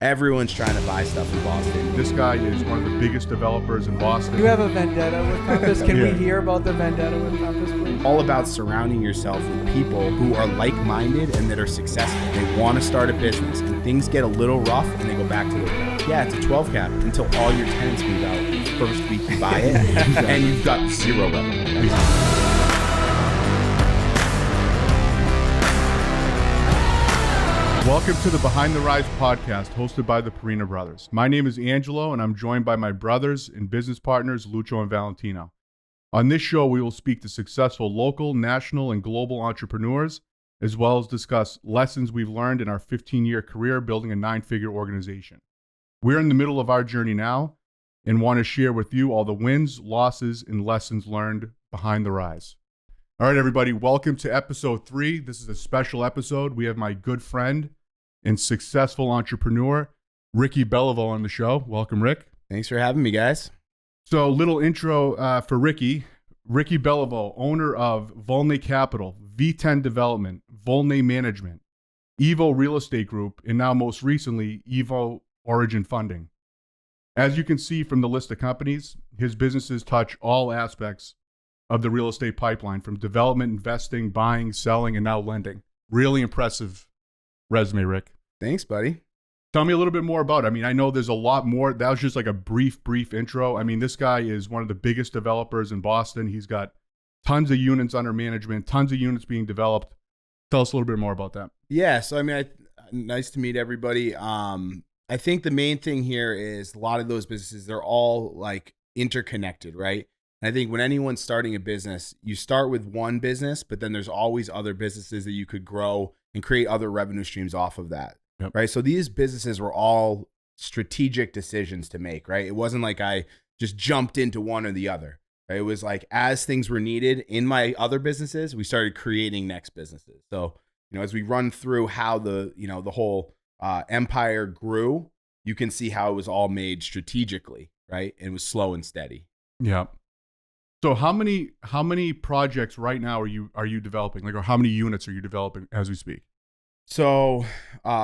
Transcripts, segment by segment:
Everyone's trying to buy stuff in Boston. This guy is one of the biggest developers in Boston. You have a vendetta with Compass. Can we hear about the vendetta with Compass, please? All about surrounding yourself with people who are like-minded and that are successful. They want to start a business and things get a little rough and they go back to their job. Yeah, it's a 12 cap until all your tenants move out the first week you buy it and you've got zero revenue. Welcome to the Behind the Rise podcast hosted by the Perrina Brothers. My name is Angelo and I'm joined by my brothers and business partners, Lucho and Valentino. On this show, we will speak to successful local, national, and global entrepreneurs, as well as discuss lessons we've learned in our 15-year career building a 9-figure organization. We're in the middle of our journey now and want to share with you all the wins, losses, and lessons learned behind the rise. All right, everybody, welcome to episode 3. This is a special episode. We have my good friend and successful entrepreneur, Ricky Beliveau, on the show. Welcome, Rick. Thanks for having me, guys. So, little intro for Ricky. Ricky Beliveau, owner of Volnay Capital, V10 Development, Volnay Management, Evo Real Estate Group, and now most recently, Evo Origin Funding. As you can see from the list of companies, his businesses touch all aspects of the real estate pipeline, from development, investing, buying, selling, and now lending. Really impressive resume, Rick. Thanks, buddy. Tell me a little bit more about it. I mean, I know there's a lot more. That was just like a brief intro. I mean, this guy is one of the biggest developers in Boston. He's got tons of units under management, tons of units being developed. Tell us a little bit more about that. Yeah, so I mean, nice to meet everybody. I think the main thing here is a lot of those businesses, they're all like interconnected, right? And I think when anyone's starting a business, you start with one business, but then there's always other businesses that you could grow and create other revenue streams off of that. Yep. Right. So these businesses were all strategic decisions to make, right? It wasn't like I just jumped into one or the other. Right? It was like, as things were needed in my other businesses, we started creating next businesses. So, as we run through how the whole empire grew, you can see how it was all made strategically, right? And it was slow and steady. Yeah. So how many projects right now are you developing? Like, or how many units are you developing as we speak? So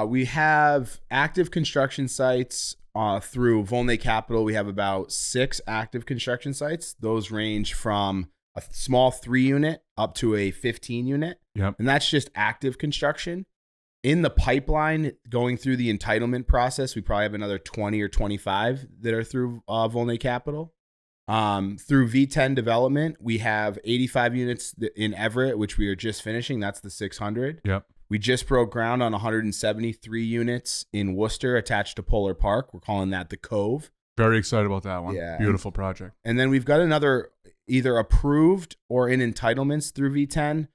we have active construction sites through Volnay Capital. We have about 6 active construction sites. Those range from a small 3-unit up to a 15-unit. Yep. And that's just active construction. In the pipeline, going through the entitlement process, we probably have another 20 or 25 that are through Volnay Capital. Through V10 Development, we have 85 units in Everett, which we are just finishing. That's the 600. Yep. We just broke ground on 173 units in Worcester attached to Polar Park. We're calling that the Cove. Very excited about that one. Yeah. Beautiful project. And then we've got another either approved or in entitlements through V10,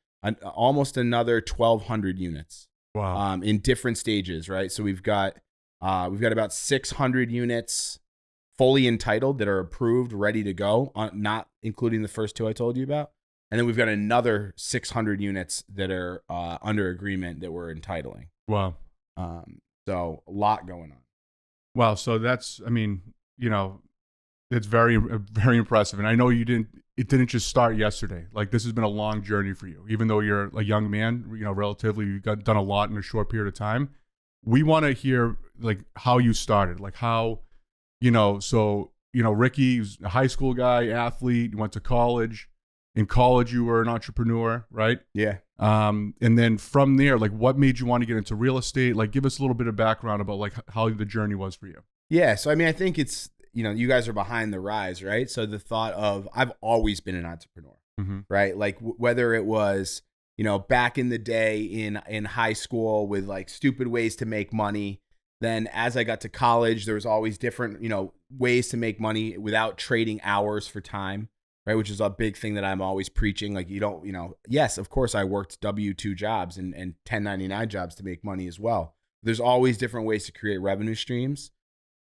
almost another 1,200 units. Wow. In different stages, right? So we've got about 600 units fully entitled that are approved, ready to go, not including the first 2 I told you about. And then we've got another 600 units that are under agreement that we're entitling. Wow. So a lot going on. Wow. So that's, I mean, it's very, very impressive. And I know it didn't just start yesterday. Like, this has been a long journey for you. Even though you're a young man, relatively, you've done a lot in a short period of time. We want to hear like how you started, like how, Ricky's a high school guy, athlete, went to college. In college, you were an entrepreneur, right? Yeah. And then from there, like, what made you want to get into real estate? Like, give us a little bit of background about like how the journey was for you. Yeah. So, I mean, I think it's, you guys are behind the rise, right? So the thought of, I've always been an entrepreneur, right? Like whether it was, back in the day in high school with like stupid ways to make money. Then as I got to college, there was always different, ways to make money without trading hours for time. Right, which is a big thing that I'm always preaching. Like, yes, of course, I worked W-2 jobs and 1099 jobs to make money as well. There's always different ways to create revenue streams.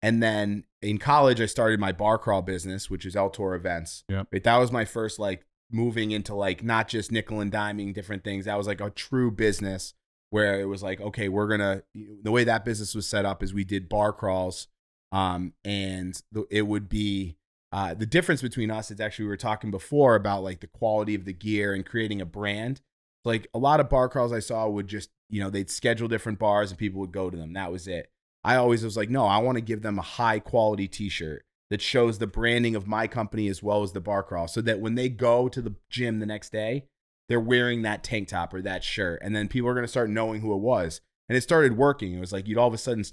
And then in college, I started my bar crawl business, which is Tour events. Yeah, right, that was my first like moving into like not just nickel and diming different things. That was like a true business where it was like, okay, the way that business was set up is we did bar crawls, and it would be. The difference between us is actually, we were talking before about like the quality of the gear and creating a brand. Like a lot of bar crawls I saw would just, they'd schedule different bars and people would go to them. That was it. I always was like, no, I want to give them a high quality t-shirt that shows the branding of my company as well as the bar crawl, so that when they go to the gym the next day, they're wearing that tank top or that shirt. And then people are going to start knowing who it was. And it started working. It was like, you'd all of a sudden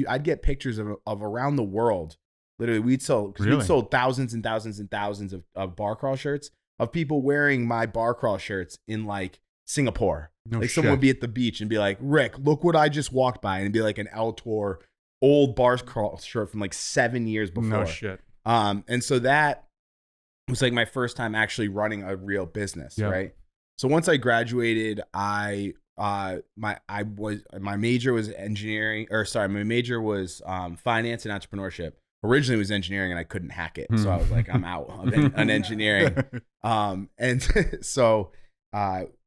I'd get pictures of around the world. Literally, we'd sold thousands and thousands and thousands of bar crawl shirts of people wearing my bar crawl shirts in like Singapore. No like shit. Someone would be at the beach and be like, Rick, look what I just walked by. And it'd be like an El Tour old bar crawl shirt from like 7 years before. No shit. And so that was like my first time actually running a real business, right? So once I graduated, my major was my major was finance and entrepreneurship. Originally it was engineering and I couldn't hack it. So I was like, I'm out on engineering. And so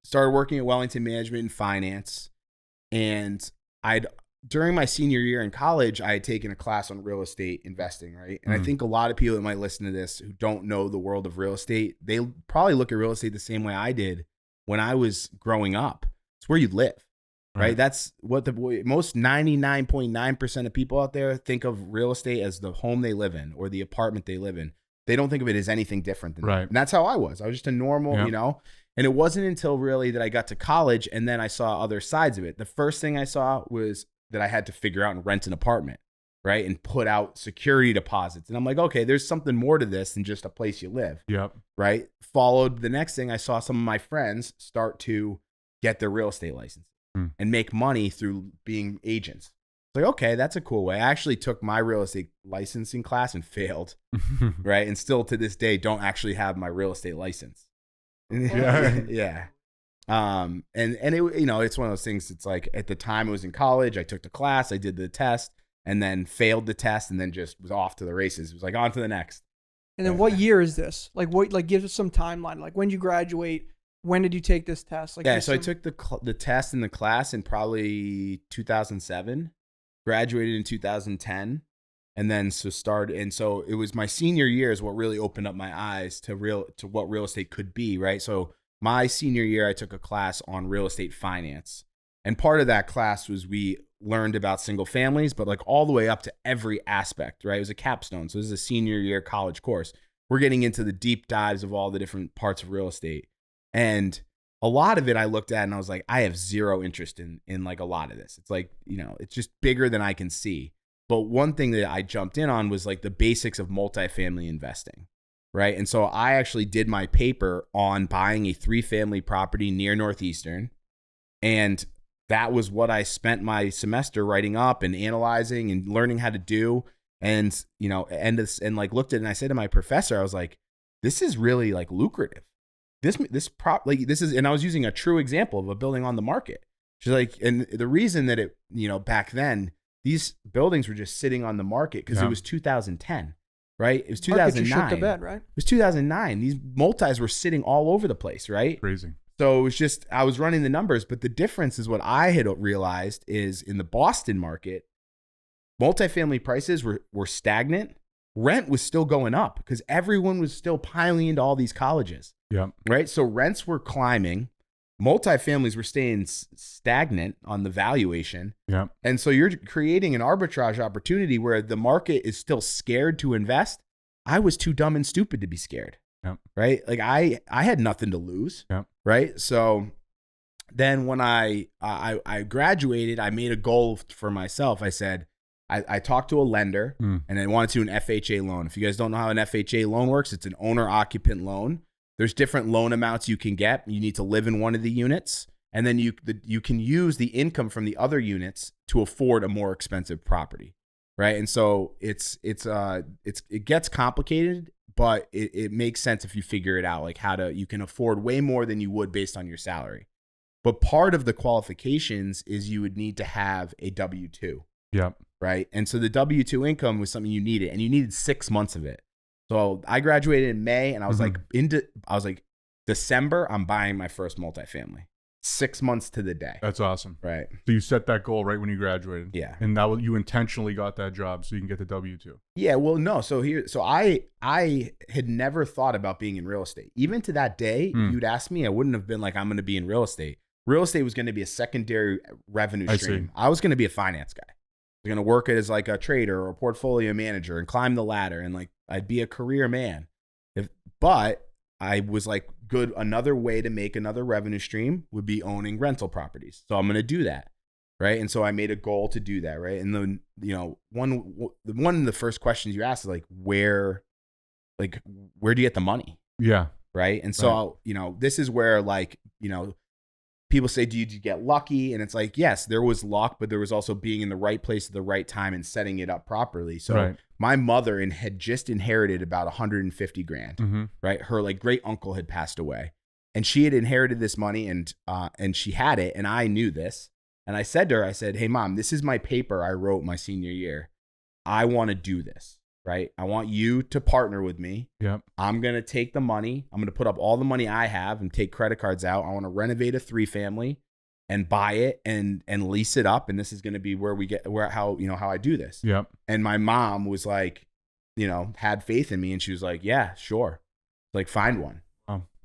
started working at Wellington Management in finance. And during my senior year in college, I had taken a class on real estate investing, right? And I think a lot of people that might listen to this who don't know the world of real estate, they probably look at real estate the same way I did when I was growing up. It's where you live, right? That's what most 99.9% of people out there think of real estate as the home they live in or the apartment they live in. They don't think of it as anything different than that. And that's how I was. I was just a normal, and it wasn't until really that I got to college and then I saw other sides of it. The first thing I saw was that I had to figure out and rent an apartment, right? And put out security deposits. And I'm like, okay, there's something more to this than just a place you live. Right? Followed the next thing, I saw some of my friends start to get their real estate license and make money through being agents. It's like, okay, that's a cool way. I actually took my real estate licensing class and failed, right? And still to this day, don't actually have my real estate license. Yeah. And it, it's one of those things. It's like at the time I was in college, I took the class, I did the test and then failed the test and then just was off to the races. It was like on to the next. And then what year is this? Like give us some timeline. Like when did you graduate? When did you take this test? Like so I took the test in the class in probably 2007, graduated in 2010. And then so it was my senior year is what really opened up my eyes to what real estate could be. Right. So my senior year, I took a class on real estate finance. And part of that class was we learned about single families, but like all the way up to every aspect, right? It was a capstone. So this is a senior year college course. We're getting into the deep dives of all the different parts of real estate. And a lot of it I looked at and I was like, I have zero interest in like a lot of this. It's like, it's just bigger than I can see. But one thing that I jumped in on was like the basics of multifamily investing. Right. And so I actually did my paper on buying a 3-family property near Northeastern. And that was what I spent my semester writing up and analyzing and learning how to do. And, and like looked at it and I said to my professor, I was like, this is really like lucrative. This is, and I was using a true example of a building on the market. She's like, and the reason that it, back then, these buildings were just sitting on the market because it was 2010. Right? It was 2009. Shit the bed, right? It was 2009. These multis were sitting all over the place, right? Crazy. So it was just, I was running the numbers, but the difference is what I had realized is in the Boston market, multifamily prices were stagnant. Rent was still going up because everyone was still piling into all these colleges. Right? So rents were climbing. Multifamilies were staying stagnant on the valuation. And so you're creating an arbitrage opportunity where the market is still scared to invest. I was too dumb and stupid to be scared. Right? Like I had nothing to lose. Right? So then when I graduated, I made a goal for myself. I said, I talked to a lender and I wanted to do an FHA loan. If you guys don't know how an FHA loan works, it's an owner occupant loan. There's different loan amounts you can get. You need to live in one of the units, and then you can use the income from the other units to afford a more expensive property, right? And so it gets complicated, but it makes sense if you figure it out, like you can afford way more than you would based on your salary. But part of the qualifications is you would need to have a W-2. Right. And so the W-2 income was something you needed, and you needed 6 months of it. So I graduated in May, and I was like, December, I'm buying my first multifamily. 6 months to the day. That's awesome. Right. So you set that goal right when you graduated. Yeah. And you intentionally got that job so you can get the W-2. Yeah. Well, no. So I had never thought about being in real estate. Even to that day, if you'd asked me, I wouldn't have been like, I'm going to be in real estate. Real estate was going to be a secondary revenue stream. I was going to be a finance guy. was going to work as like a trader or a portfolio manager and climb the ladder. And like, I'd be a career man. But I was like, good. Another way to make another revenue stream would be owning rental properties. So I'm going to do that. Right. And so I made a goal to do that. Right. And then, one of the first questions you ask is like, where do you get the money? Yeah. Right. And so, this is where people say, do you get lucky? And it's like, yes, there was luck, but there was also being in the right place at the right time and setting it up properly. So my mother had just inherited about 150 grand, mm-hmm. right? Her like great uncle had passed away and she had inherited this money and she had it. And I knew this. And I said to her, hey, Mom, this is my paper I wrote my senior year. I want to do this, right? I want you to partner with me. Yep. I'm going to take the money. I'm going to put up all the money I have and take credit cards out. I want to renovate a 3-family and buy it and lease it up. And this is going to be how I do this. Yep. And my mom was like, had faith in me. And she was like, yeah, sure. Like, find one.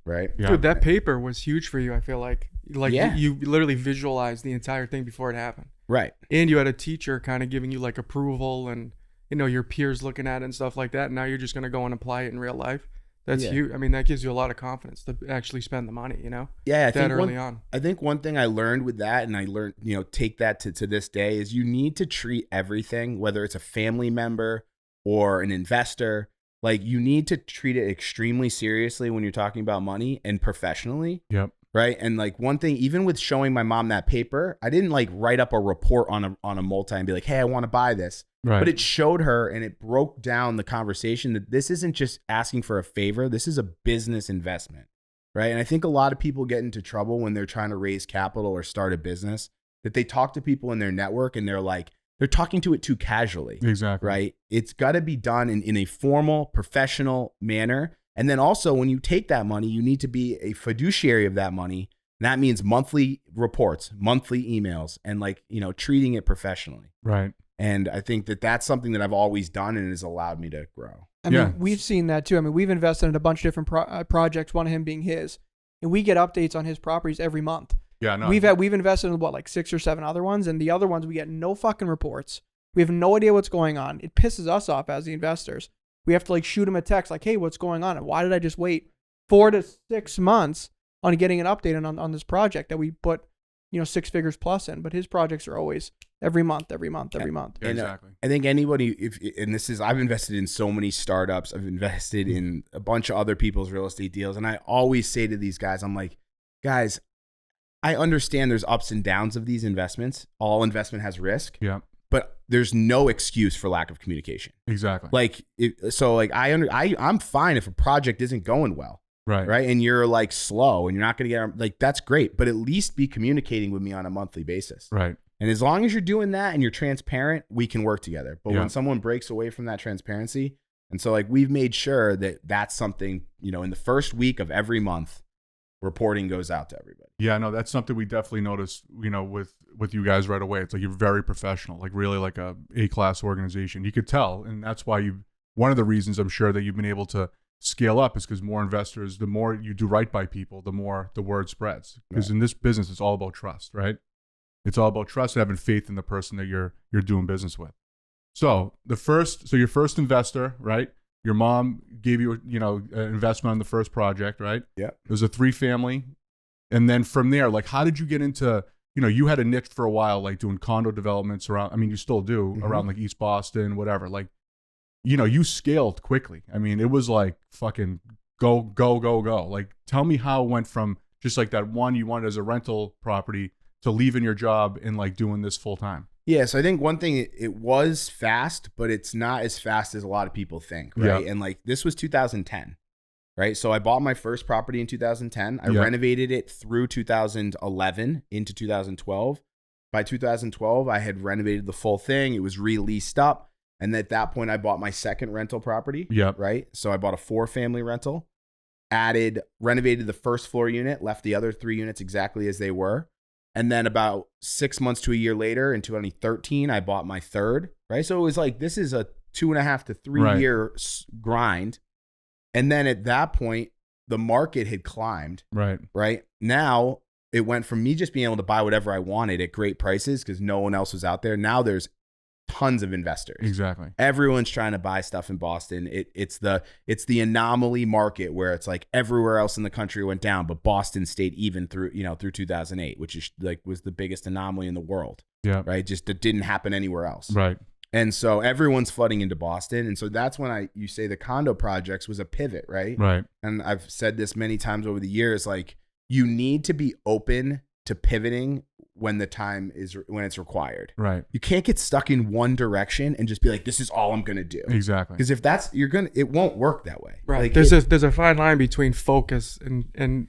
Right. Yeah. Dude, that paper was huge for you. I feel like yeah. you literally visualized the entire thing before it happened. Right. And you had a teacher kind of giving you like approval and, your peers looking at it and stuff like that. And now you're just going to go and apply it in real life. That's huge. I mean, that gives you a lot of confidence to actually spend the money, Yeah. I think one thing I learned with that, and I learned, take that to this day, is you need to treat everything, whether it's a family member or an investor, like you need to treat it extremely seriously when you're talking about money and professionally. Yep. Right. And like one thing, even with showing my mom that paper, I didn't like write up a report on a multi and be like, hey, I want to buy this. Right. But it showed her and it broke down the conversation that this isn't just asking for a favor. This is a business investment. Right. And I think a lot of people get into trouble when they're trying to raise capital or start a business, that they talk to people in their network and they're talking to it too casually. Exactly. Right. It's got to be done in a formal, professional manner. And then also when you take that money, you need to be a fiduciary of that money. And that means monthly reports, monthly emails, and treating it professionally. Right. And I think that's something that I've always done and has allowed me to grow. I mean, we've seen that too. I mean, we've invested in a bunch of different projects, one of him being his, and we get updates on his properties every month. Yeah, no. We've invested in like 6 or 7 other ones, and the other ones we get no fucking reports. We have no idea what's going on. It pisses us off as the investors. We have to shoot him a text like, hey, what's going on? And why did I just wait 4 to 6 months on getting an update on this project that we put, 6 figures plus in? But his projects are always every month. Yeah, exactly. I think anybody, I've invested in so many startups. I've invested in a bunch of other people's real estate deals. And I always say to these guys, I'm like, guys, I understand there's ups and downs of these investments. All investment has risk. Yeah. But there's no excuse for lack of communication. Exactly. I'm fine if a project isn't going well. Right. Right. And you're slow and you're not going to get that's great. But at least be communicating with me on a monthly basis. Right. And as long as you're doing that and you're transparent, we can work together. But when someone breaks away from that transparency, and so we've made sure that that's something, in the first week of every month, reporting goes out to everybody. Yeah, no, that's something we definitely noticed, with you guys right away. It's you're very professional, really like a A-class organization. You could tell. And that's why one of the reasons I'm sure that you've been able to scale up is because more investors, the more you do right by people, the more the word spreads. Because in this business, it's all about trust, right? It's all about trust and having faith in the person that you're doing business with. So your first investor, right? Your mom gave you, an investment on the first project, right? Yeah. It was a 3-family. And then from there, how did you get into, you had a niche for a while, doing condo developments around, I mean, you still do, around East Boston, whatever. You scaled quickly. I mean, it was fucking go. Tell me how it went from just that one you wanted as a rental property to leaving your job and doing this full time. Yeah, so I think one thing, it was fast, but it's not as fast as a lot of people think, right? Yeah. And this was 2010, right? So I bought my first property in 2010. I renovated it through 2011 into 2012. By 2012, I had renovated the full thing. It was re-leased up. And at that point, I bought my second rental property, right? So I bought a 4-family rental, renovated the first floor unit, left the other 3 units exactly as they were. And then about 6 months to a year later, in 2013, I bought my third, right? So it was this is a 2.5 to 3 year grind. And then at that point, the market had climbed. Right. Now it went from me just being able to buy whatever I wanted at great prices because no one else was out there. Now there's tons of investors. Exactly. Everyone's trying to buy stuff in Boston. It's the anomaly market where it's like everywhere else in the country went down, but Boston stayed even through 2008, which is like was the biggest anomaly in the world. Yeah. Right. Just it didn't happen anywhere else. Right. And so everyone's flooding into Boston. And so that's when you say the condo projects was a pivot, right? Right. And I've said this many times over the years, like you need to be open to pivoting when it's required. Right. You can't get stuck in one direction and just be like, this is all I'm going to do. Exactly. Because if it won't work that way. Right. Like there's a fine line between focus and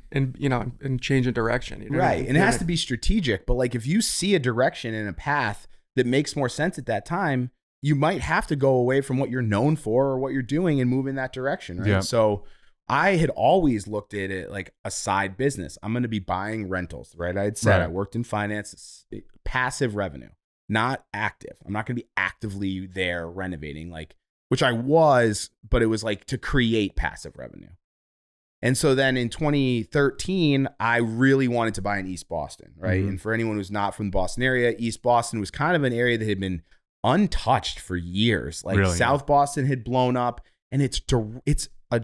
change of direction. You know? Right. And it has to be strategic. But like if you see a direction and a path that makes more sense at that time, you might have to go away from what you're known for or what you're doing and move in that direction. Right. Yeah. So I had always looked at it like a side business. I'm going to be buying rentals, right? I had said I worked in finance, passive revenue, not active. I'm not going to be actively there renovating, which I was, but it was like to create passive revenue. And so then in 2013, I really wanted to buy in East Boston, right? Mm-hmm. And for anyone who's not from the Boston area, East Boston was kind of an area that had been untouched for years. South Boston had blown up, and it's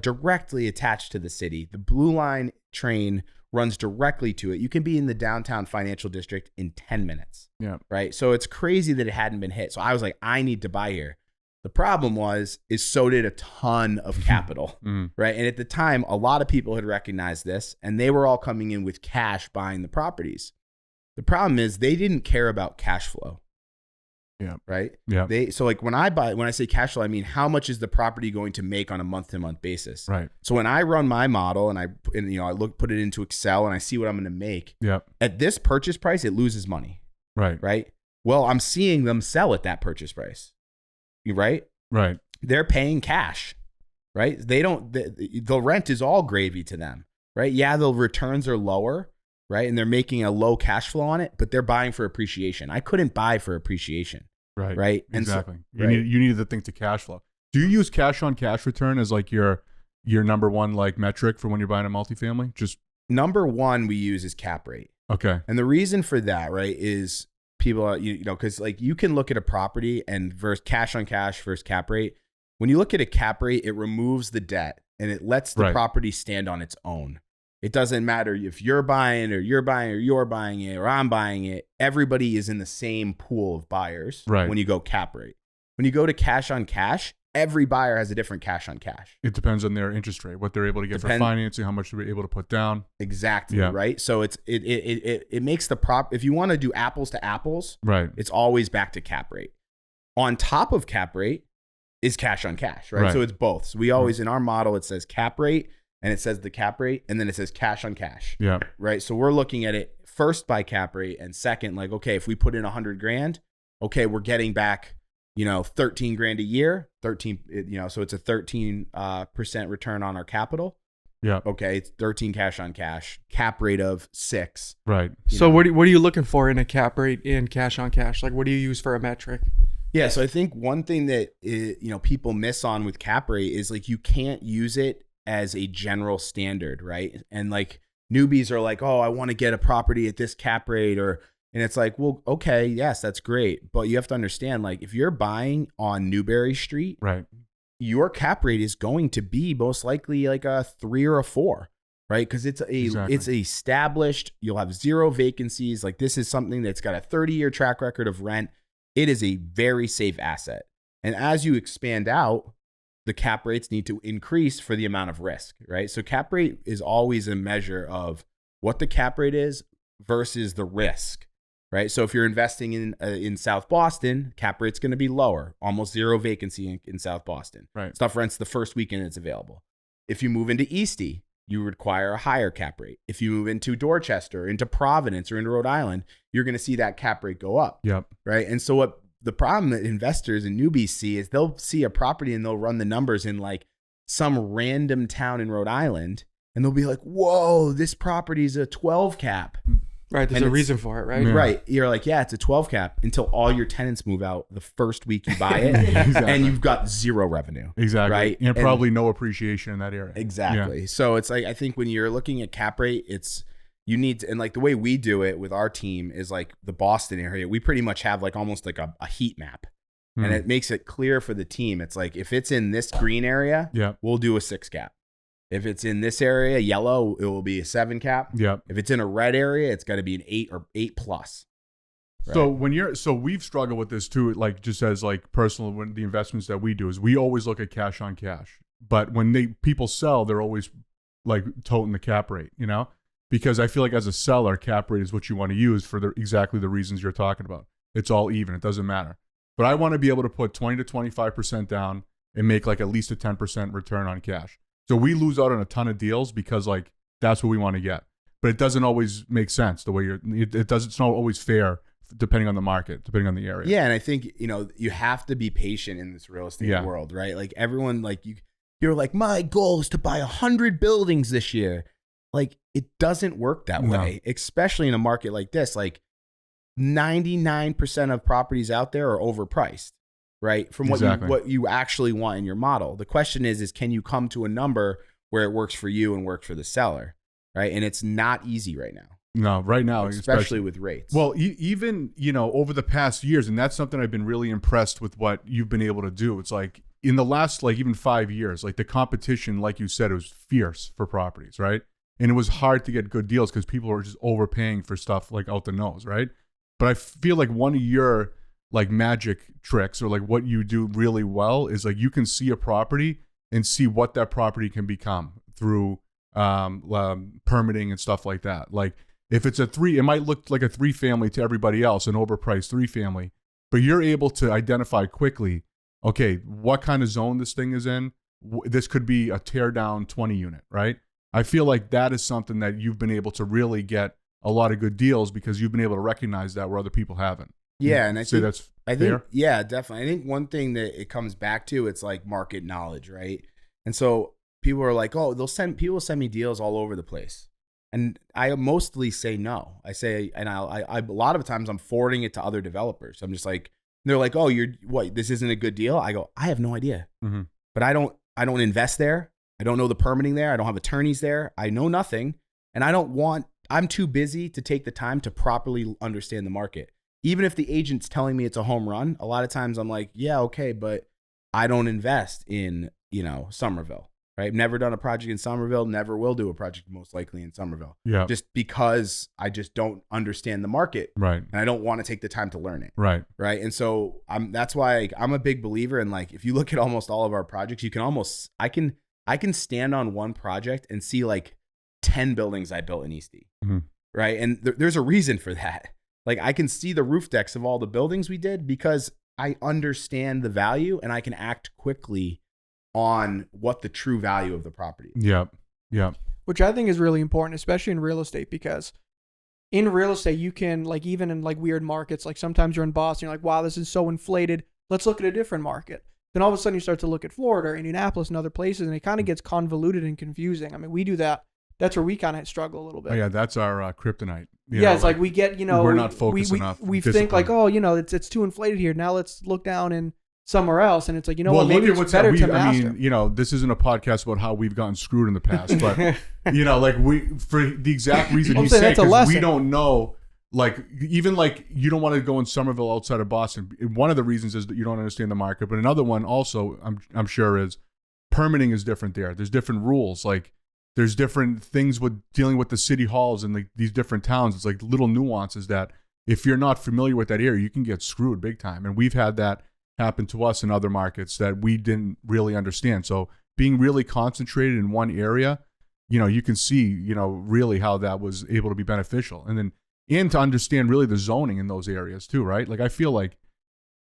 directly attached to the city. The Blue Line train runs directly to it. You can be in the downtown financial district in 10 minutes. Yeah. Right. So it's crazy that it hadn't been hit. So I was like, I need to buy here. The problem is so did a ton of capital. Right. And at the time, a lot of people had recognized this, and they were all coming in with cash buying the properties. The problem is they didn't care about cash flow. Yeah. Right. Yeah. So like when I say cash flow, I mean, how much is the property going to make on a month to month basis? Right. So when I run my model and I put it into Excel and I see what I'm going to make. Yeah. At this purchase price, it loses money. Right. Right. Well, I'm seeing them sell at that purchase price. Right. Right. They're paying cash. Right. The rent is all gravy to them. Right. Yeah. The returns are lower. Right. And they're making a low cash flow on it, but they're buying for appreciation. I couldn't buy for appreciation. Right. Right. Exactly. And you needed to think to cash flow. Do you use cash on cash return as like your number one like metric for when you're buying a multifamily? Just number one we use is cap rate. Okay. And the reason for that, right, is people, because like you can look at a property and versus cash on cash versus cap rate. When you look at a cap rate, it removes the debt and it lets the property stand on its own. It doesn't matter if you're buying or you're buying or you're buying it or I'm buying it. Everybody is in the same pool of buyers when you go cap rate. When you go to cash on cash, every buyer has a different cash on cash. It depends on their interest rate, what they're able to get for financing, how much they're able to put down. Exactly, right? So it makes if you want to do apples to apples, right, it's always back to cap rate. On top of cap rate is cash on cash, right? So it's both. So we always, in our model, it says cap rate, and it says the cap rate, and then it says cash on cash. Yeah. Right. So we're looking at it first by cap rate, and second, like, okay, if we put in $100,000, okay, we're getting back, $13,000 a year, so it's a 13% return on our capital. Yeah. Okay. It's 13 cash on cash, cap rate of 6. Right. So what are you looking for in a cap rate and cash on cash? Like, what do you use for a metric? Yeah. So I think one thing that, people miss on with cap rate is like, you can't use it as a general standard, right? And like newbies are like, oh, I want to get a property at this cap rate, and it's like, well, okay, yes, that's great. But you have to understand, like if you're buying on Newberry Street, right, your cap rate is going to be most likely like a 3 or a 4, right? Because it's established, you'll have 0 vacancies. Like this is something that's got a 30-year track record of rent. It is a very safe asset. And as you expand out, the cap rates need to increase for the amount of risk, right? So cap rate is always a measure of what the cap rate is versus the risk, right? So if you're investing in South Boston, cap rate's going to be lower, almost 0 vacancy in South Boston. Right. Stuff rents the first weekend it's available. If you move into Eastie, you require a higher cap rate. If you move into Dorchester, into Providence, or into Rhode Island, you're going to see that cap rate go up. Yep. Right. And so what the problem that investors and newbies see is they'll see a property and they'll run the numbers in like some random town in Rhode Island, and they'll be like, whoa, this property is a 12 cap. Right. There's a reason for it, right? Yeah. Right. You're like, yeah, it's a 12 cap until all your tenants move out the first week you buy it. Exactly. And you've got 0 revenue. Exactly. Right. And probably no appreciation in that area. Exactly. Yeah. So it's like, I think when you're looking at cap rate, you need to, and like the way we do it with our team is like the Boston area, we pretty much have like almost like a heat map, And it makes it clear for the team. It's like, if it's in this green area, we'll do a 6 cap. If it's in this area, yellow, it will be a 7 cap. If it's in a red area, it's got to be an 8 or 8 plus. Right? So we've struggled with this too, like just as like personal, when the investments that we do is we always look at cash on cash. But when people sell, they're always like toting the cap rate, you know? Because I feel like as a seller, cap rate is what you want to use for exactly the reasons you're talking about. It's all even. It doesn't matter. But I want to be able to put 20 to 25% down and make like at least a 10% return on cash. So we lose out on a ton of deals because like that's what we want to get. But it doesn't always make sense the way it's not always fair depending on the market, depending on the area. Yeah, and I think, you have to be patient in this real estate world, right? Like everyone, like you're like, my goal is to buy 100 buildings this year. Like it doesn't work that way, especially in a market like this. Like 99% of properties out there are overpriced, right? From what you actually want in your model. The question is can you come to a number where it works for you and works for the seller, right? And it's not easy right now. No, right now, especially with rates. Well, even, over the past years, and that's something I've been really impressed with what you've been able to do. It's like in the last, like even 5 years, like the competition, like you said, it was fierce for properties, right? And it was hard to get good deals because people were just overpaying for stuff like out the nose, right? But I feel like one of your like magic tricks or like what you do really well is like you can see a property and see what that property can become through permitting and stuff like that. Like if it's it might look like a 3-family to everybody else, an overpriced 3-family, but you're able to identify quickly, okay, what kind of zone this thing is in. This could be a tear down 20 unit, right? I feel like that is something that you've been able to really get a lot of good deals because you've been able to recognize that where other people haven't. Yeah, and I think that's fair? Yeah, definitely. I think one thing that it comes back to, it's like market knowledge, right? And so people are like, oh, people send me deals all over the place. And I mostly say no. I say, and I a lot of times I'm forwarding it to other developers. I'm just like, they're like, oh, this isn't a good deal. I go, I have no idea, but I don't invest there. I don't know the permitting there. I don't have attorneys there. I know nothing. And I'm too busy to take the time to properly understand the market. Even if the agent's telling me it's a home run, a lot of times I'm like, yeah, okay, but I don't invest in, Somerville. Right? Never done a project in Somerville, never will do a project most likely in Somerville. Yeah. Just because I just don't understand the market. Right. And I don't want to take the time to learn it. Right. Right. And so that's why I'm a big believer in, like, if you look at almost all of our projects, you can I can stand on one project and see like 10 buildings I built in East D. Right. And there's a reason for that. Like I can see the roof decks of all the buildings we did because I understand the value and I can act quickly on what the true value of the property is. Yep. Which I think is really important, especially in real estate, because in real estate, you can, like, even in like weird markets, like sometimes you're in Boston, you're like, wow, this is so inflated. Let's look at a different market. Then all of a sudden you start to look at Florida or Indianapolis and other places, and it kind of gets convoluted and confusing. I mean, we do that. That's where we kind of struggle a little bit. Oh, yeah, that's our kryptonite. It's like we get, we're not focused enough. We think like, oh, it's too inflated here. Now let's look down in somewhere else, and it's like, well, maybe it's better to master. I mean, this isn't a podcast about how we've gotten screwed in the past, but like for the exact reason he's saying, because we don't know, like, even like you don't want to go in Somerville outside of Boston. One of the reasons is that you don't understand the market, but another one also I'm sure is permitting is different there. There's different rules, like there's different things with dealing with the city halls and like these different towns. It's like little nuances that if you're not familiar with that area, you can get screwed big time. And we've had that happen to us in other markets that we didn't really understand. So being really concentrated in one area, you can see, really how that was able to be beneficial. And to understand really the zoning in those areas too, right? Like I feel like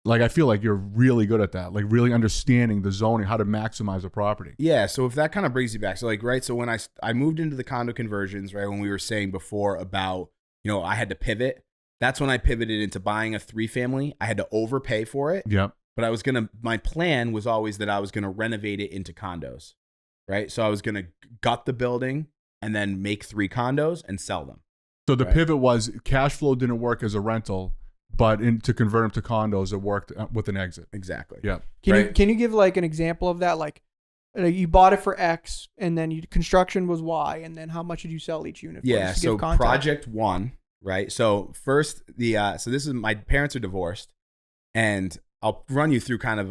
you're really good at that, like really understanding the zoning, how to maximize a property. Yeah. So if that kind of brings you back, so like, right. So when I moved into the condo conversions, right, when we were saying before about, I had to pivot. That's when I pivoted into buying a 3-family. I had to overpay for it. Yep. But my plan was always that I was going to renovate it into condos, right? So I was going to gut the building and then make 3 condos and sell them. So the pivot was cash flow didn't work as a rental, but to convert them to condos, it worked with an exit. Exactly. Yeah. Can you give like an example of that? Like you bought it for X and then construction was Y, and then how much did you sell each unit for? Yeah. So project 1. Right. So first so this is, my parents are divorced, and I'll run you through kind of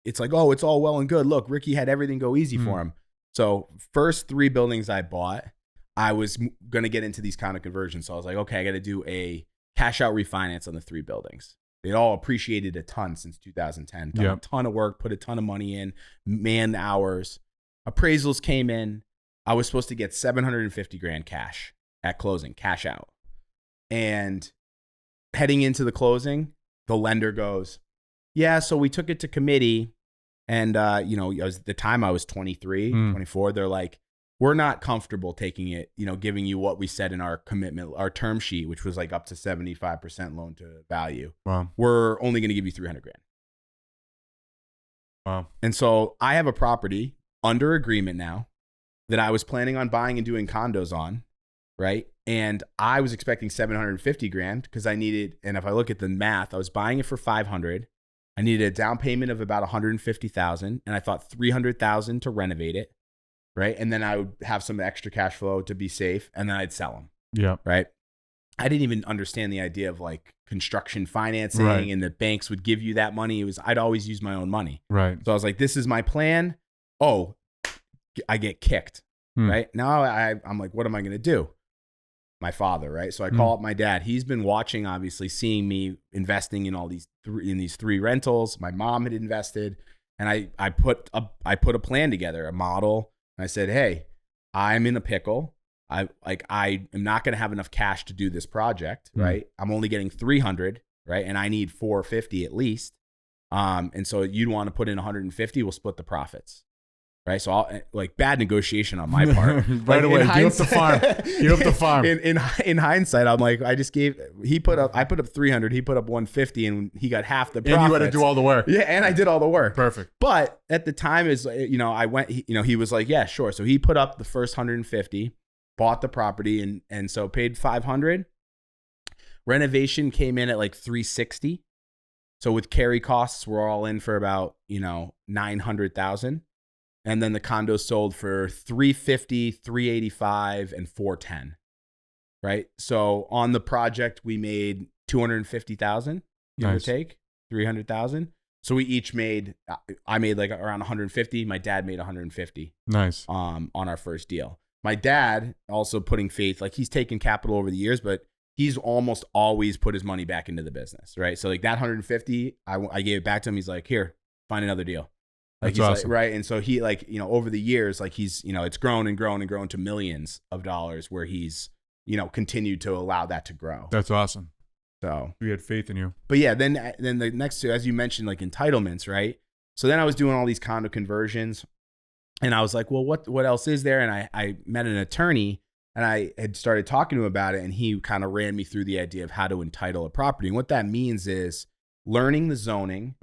it's like, oh, it's all well and good. Look, Ricky had everything go easy for him. So first 3 buildings I bought, I was going to get into these kind of conversions. So I was like, okay, I got to do a cash out refinance on the 3 buildings. They all appreciated a ton since 2010. Done a ton of work, put a ton of money in, man hours. Appraisals came in. I was supposed to get $750,000 cash at closing, cash out. And heading into the closing, the lender goes, yeah, so we took it to committee. And, at the time I was 23, 24. They're like, we're not comfortable taking it, giving you what we said in our commitment, our term sheet, which was like up to 75% loan to value. Wow. We're only going to give you $300,000. Wow. And so I have a property under agreement now that I was planning on buying and doing condos on, right? And I was expecting $750,000 because I needed, and if I look at the math, I was buying it for $500,000. I needed a down payment of about $150,000, and I thought $300,000 to renovate it, right? And then I would have some extra cash flow to be safe, and then I'd sell them. Yeah. Right. I didn't even understand the idea of like construction financing and the banks would give you that money. I'd always use my own money. Right. So I was like, this is my plan. Oh, I get kicked. Right. Now I'm like, what am I going to do? My father, right? So I call up my dad. He's been watching, obviously, seeing me investing in all these these 3 rentals. My mom had invested, and I put a plan together, a model. And I said, hey, I'm in a pickle. I am not going to have enough cash to do this project, right? I'm only getting 300, right? And I need 450 at least. And so you'd want to put in 150. We'll split the profits. Right. So I'll, like, bad negotiation on my part. Right away. Give up the farm. Give up the farm. In hindsight, I'm like, I put up 300, he put up 150, and he got half the profits. And you had to do all the work. Yeah. And I did all the work. Perfect. But at the time I went, he was like, yeah, sure. So he put up the first 150, bought the property, and so paid 500. Renovation came in at like 360. So with carry costs, we're all in for about, 900,000. And then the condos sold for 350, 385, and 410. Right. So on the project, we made 250,000, give or take 300,000. So we each I made like around 150. My dad made 150. Nice. On our first deal. My dad also putting faith, like he's taken capital over the years, but he's almost always put his money back into the business. Right. So like that 150, I gave it back to him. He's like, here, find another deal. Like That's he's awesome. like, right. And so he over the years, like he's, it's grown and grown and grown to millions of dollars where he's, continued to allow that to grow. That's awesome. So we had faith in you. But yeah, then the next two, as you mentioned, like entitlements, right? So then I was doing all these condo conversions, and I was like, well, what else is there? And I met an attorney, and I had started talking to him about it, and he kind of ran me through the idea of how to entitle a property. And what that means is learning the zoning,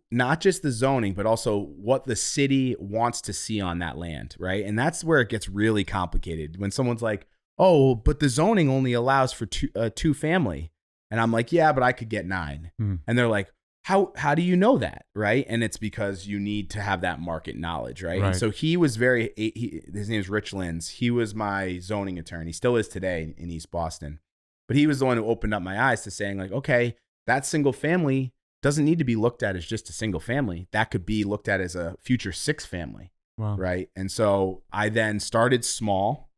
not just the zoning, but also what the city wants to see on that land, right? And that's where it gets really complicated. When someone's like, oh, but the zoning only allows for 2 family. And I'm like, yeah, but I could get 9. And they're like, how do you know that, right? And it's because you need to have that market knowledge, right? And so he was his name is Rich Lins. He was my zoning attorney, still is today in East Boston. But he was the one who opened up my eyes to saying like, okay, that single family doesn't need to be looked at as just a single family. That could be looked at as a future 6 family. Wow. Right. And so I then started small,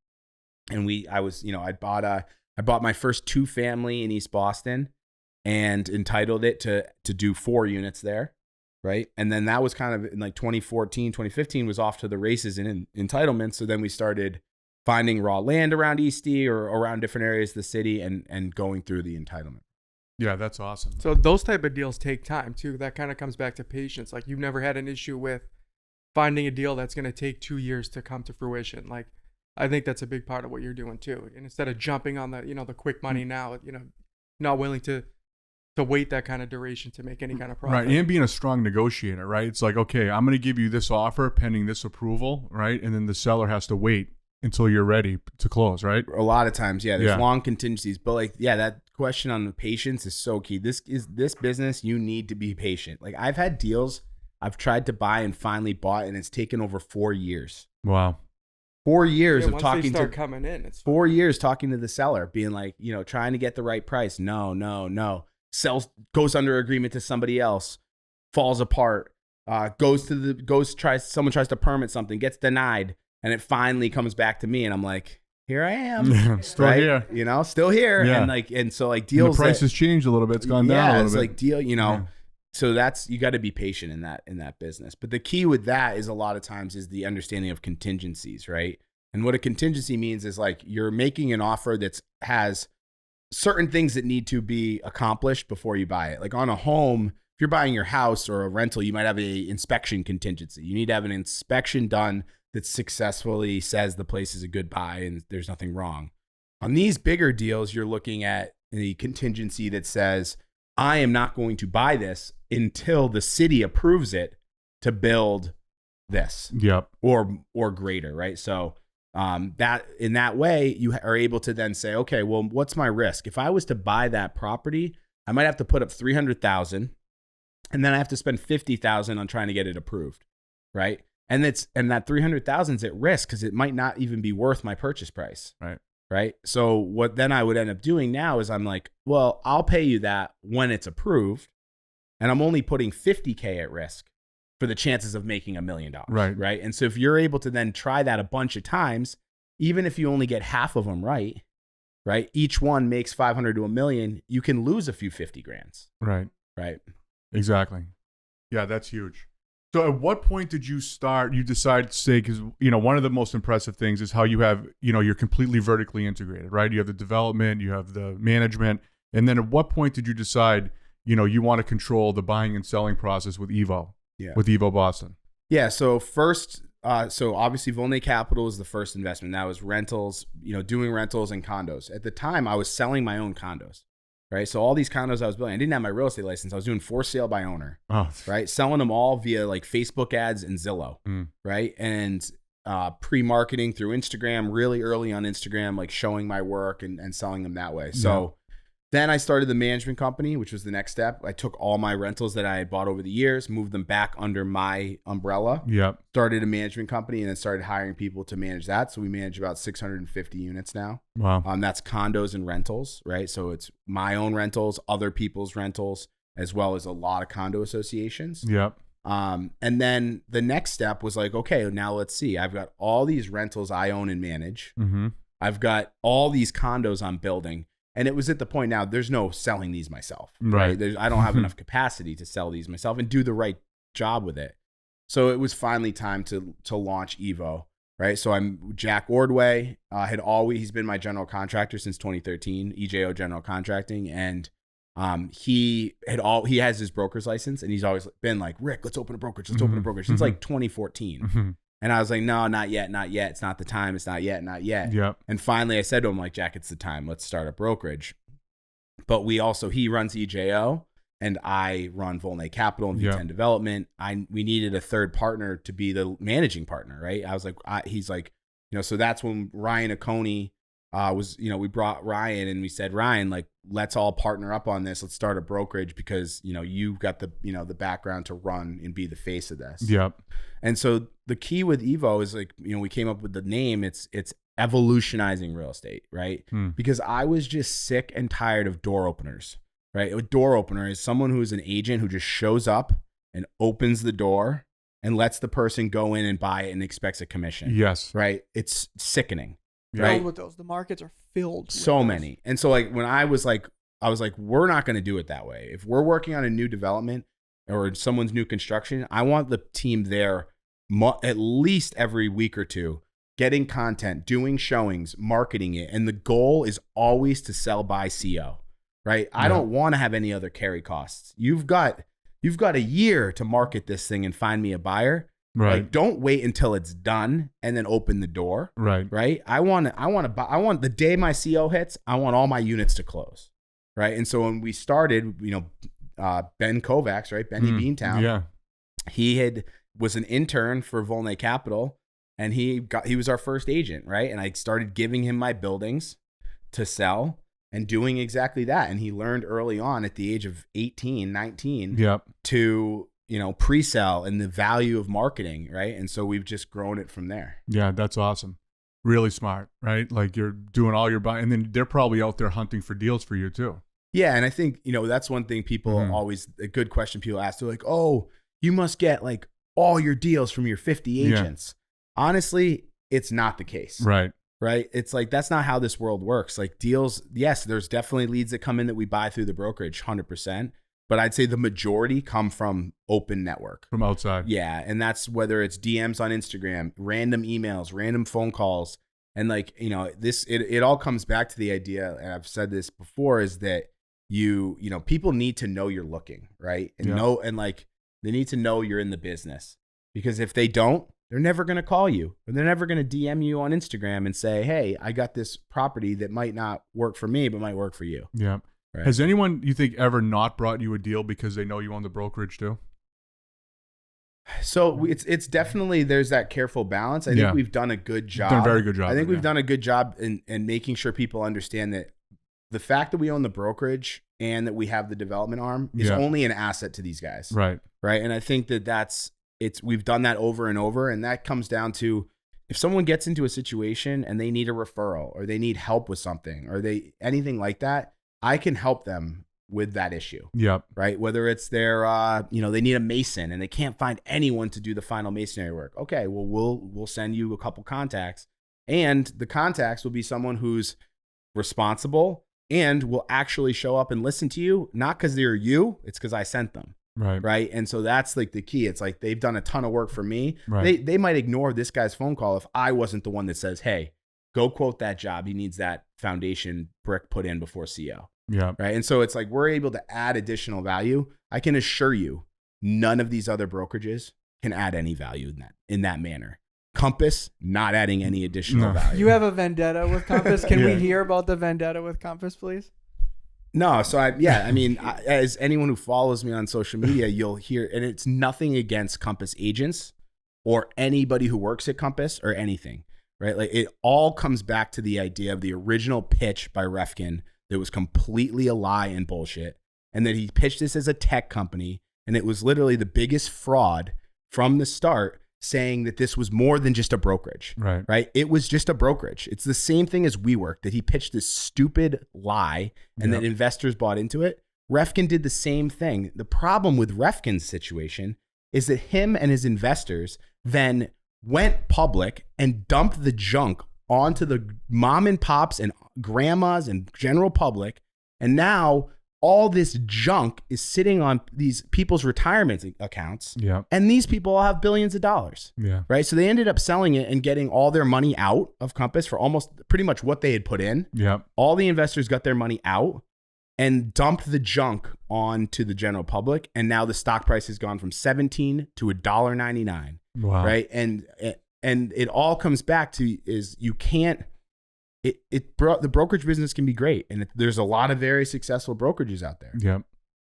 and I bought my first 2 family in East Boston and entitled it to do 4 units there. Right. And then that was kind of in like 2014, 2015 was off to the races in entitlements. So then we started finding raw land around Eastie or around different areas of the city and going through the entitlement. Yeah, that's awesome. So those type of deals take time too. That kind of comes back to patience. Like, you've never had an issue with finding a deal that's going to take 2 years to come to fruition. Like, I think that's a big part of what you're doing too. And instead of jumping on the, the quick money now, not willing to wait that kind of duration to make any kind of profit. Right. And being a strong negotiator, right? It's like, okay, I'm going to give you this offer pending this approval, right? And then the seller has to wait until you're ready to close, right? A lot of times, there's long contingencies, but like, that question on the patience is so key. This business, you need to be patient. Like, I've had deals I've tried to buy and finally bought, and it's taken over 4 years. Wow. 4 years of once talking they start coming in, it's 4 years talking to the seller, being like, trying to get the right price. No. Sells, goes under agreement to somebody else. falls apart, someone tries to permit something, gets denied, and it finally comes back to me, and I'm like, here I am, still here, still here, yeah. and so like deals, and the price has changed a little bit, it's gone down a little it's bit. like deal, So you got to be patient in that business. But the key with that is a lot of times is the understanding of contingencies, right? And what a contingency means is like you're making an offer that has certain things that need to be accomplished before you buy it. Like on a home, if you're buying your house or a rental, you might have a inspection contingency. You need to have an inspection done that successfully says the place is a good buy and there's nothing wrong. On these bigger deals, you're looking at the contingency that says, I am not going to buy this until the city approves it to build this. Yep. Or greater, right? So that in that way, you are able to then say, okay, well, what's my risk? If I was to buy that property, I might have to put up $300,000, and then I have to spend $50,000 on trying to get it approved, right? And that $300,000 is at risk because it might not even be worth my purchase price. Right. So what then I would end up doing now is I'm like, well, I'll pay you that when it's approved, and I'm only putting $50K at risk for the chances of making $1 million. Right. And so if you're able to then try that a bunch of times, even if you only get half of them right, each one makes 500 to $1 million, you can lose a few 50 grands. Right. Exactly. Yeah, that's huge. So at what point did you decide to say, because, one of the most impressive things is how you have, you're completely vertically integrated, right? You have the development, you have the management. And then at what point did you decide, you want to control the buying and selling process with Evo, with Evo Boston? Yeah. So first, so obviously Volnay Capital is the first investment. That was rentals, doing rentals and condos. At the time I was selling my own condos. Right. So all these condos I was building, I didn't have my real estate license. I was doing for sale by owner. Right. Selling them all via like Facebook ads and Zillow. Right. And pre-marketing through Instagram, really early on Instagram, like showing my work and selling them that way. So then I started the management company, which was the next step. I took all my rentals that I had bought over the years, moved them back under my umbrella. Started a management company and then started hiring people to manage that. So we manage about 650 units now. Wow. That's condos and rentals, right? So it's my own rentals, other people's rentals, as well as a lot of condo associations. And then the next step was like, okay, now let's see. I've got all these rentals I own and manage. I've got all these condos I'm building. And it was at the point now, there's no selling these myself. Right. I don't have enough capacity to sell these myself and do the right job with it. So it was finally time to launch Evo. Right. So I'm Jack Ordway, he's been my general contractor since 2013, EJO General Contracting. And he has his broker's license, and he's always been like, Rick, let's open a brokerage. Since like 2014. And I was like, no, not yet. It's not the time. It's not yet. And finally I said to him, like, Jack, it's the time. Let's start a brokerage. But he runs EJO and I run Volnay Capital and V10 Development. We needed a third partner to be the managing partner, right? I was like, he's like, so that's when Ryan Oconee we brought Ryan and we said, Ryan, like, let's all partner up on this. Let's start a brokerage because, you've got the background to run and be the face of this. And so the key with Evo is like, we came up with the name. It's evolutionizing real estate, right? Because I was just sick and tired of door openers, right? A door opener is someone who is an agent who just shows up and opens the door and lets the person go in and buy it and expects a commission. Right? It's sickening. Right? Filled with those. The markets are filled. So many. And so like when I was like, we're not going to do it that way. If we're working on a new development or someone's new construction, I want the team there at least every week or two, getting content, doing showings, marketing it. And the goal is always to sell by CO, right? I don't want to have any other carry costs. You've got a year to market this thing and find me a buyer. Right. Like, don't wait until it's done and then open the door. Right. I want the day my CO hits, I want all my units to close. Right. And so when we started, Ben Kovacs, right? Benny Beantown. He was an intern for Volnay Capital, and he was our first agent. Right. And I started giving him my buildings to sell and doing exactly that. And he learned early on at the age of 18, 19 to, pre-sell and the value of marketing, right? And so we've just grown it from there. Yeah, that's awesome. Really smart, right? Like you're doing all your buying, and then they're probably out there hunting for deals for you too. Yeah. And I think, that's one thing people always, a good question people ask. They're like, oh, you must get like all your deals from your 50 agents. Yeah. Honestly, it's not the case. Right. It's like, that's not how this world works. Like deals, yes, there's definitely leads that come in that we buy through the brokerage, 100%. But I'd say the majority come from open network. From outside. Yeah. And that's whether it's DMs on Instagram, random emails, random phone calls. And like, it all comes back to the idea, and I've said this before, is that people need to know you're looking, right? And they need to know you're in the business, because if they don't, they're never going to call you, or they're never going to DM you on Instagram and say, hey, I got this property that might not work for me, but might work for you. Yeah. Right. Has anyone, you think, ever not brought you a deal because they know you own the brokerage too? So it's definitely, there's that careful balance. I think we've done a good job. Done a very good job. I think we've done a good job in making sure people understand that the fact that we own the brokerage and that we have the development arm is only an asset to these guys. Right. Right. And I think we've done that over and over. And that comes down to, if someone gets into a situation and they need a referral, or they need help with something, or anything like that, I can help them with that issue. Yep. Right. Whether it's their, they need a mason and they can't find anyone to do the final masonry work. Okay. Well, we'll send you a couple contacts, and the contacts will be someone who's responsible and will actually show up and listen to you. Not because they're you, it's because I sent them. Right. Right. And so that's like the key. It's like, they've done a ton of work for me. Right. They might ignore this guy's phone call if I wasn't the one that says, hey, go quote that job. He needs that foundation brick put in before CO. Yeah. Right. And so it's like, we're able to add additional value. I can assure you, none of these other brokerages can add any value in that manner. Compass, not adding any additional value. You have a vendetta with Compass. Can we hear about the vendetta with Compass, please? No. So as anyone who follows me on social media, you'll hear, and it's nothing against Compass agents or anybody who works at Compass or anything, right? Like, it all comes back to the idea of the original pitch by Refkin that was completely a lie and bullshit, and that he pitched this as a tech company, and it was literally the biggest fraud from the start, saying that this was more than just a brokerage. Right. It was just a brokerage. It's the same thing as WeWork, that he pitched this stupid lie and that investors bought into it. Refkin did the same thing. The problem with Refkin's situation is that him and his investors then went public and dumped the junk onto the mom and pops and grandmas and general public. And now all this junk is sitting on these people's retirement accounts. Yeah. And these people all have billions of dollars. Yeah. Right. So they ended up selling it and getting all their money out of Compass for almost pretty much what they had put in. Yeah. All the investors got their money out and dumped the junk onto the general public. And now the stock price has gone from $17 to $1.99. Wow. Right. And it all comes back to is you can't, the brokerage business can be great. And there's a lot of very successful brokerages out there. Yeah.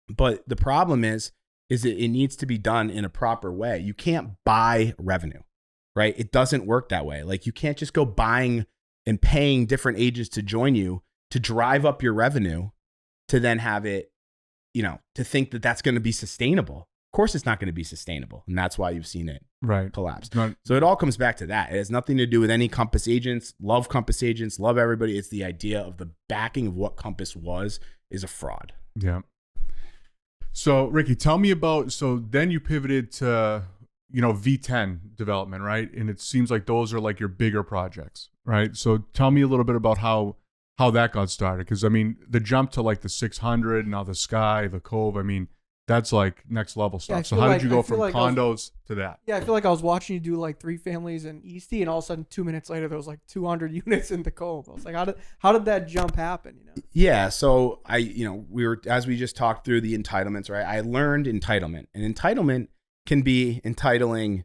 But the problem is that it needs to be done in a proper way. You can't buy revenue, right? It doesn't work that way. Like, you can't just go buying and paying different agents to join you to drive up your revenue to then have it, to think that that's going to be sustainable. Of course, it's not going to be sustainable. And that's why you've seen it collapse. So it all comes back to that. It has nothing to do with any Compass agents. Love Compass agents, love everybody. It's the idea of the backing of what Compass is a fraud. Yeah. So Ricky, tell me about, so then you pivoted to, V10 development, right? And it seems like those are like your bigger projects, right? So tell me a little bit about how that got started. Because the jump to like the 600, now the Sky, the Cove, that's like next level stuff. So how did you go from condos to that? Yeah, I feel like I was watching you do like 3 families in Eastie, and all of a sudden 2 minutes later there was like 200 units in the Cove. I was like, how did that jump happen? Yeah, so we were, as we just talked through the entitlements, right? I learned entitlement, and entitlement can be entitling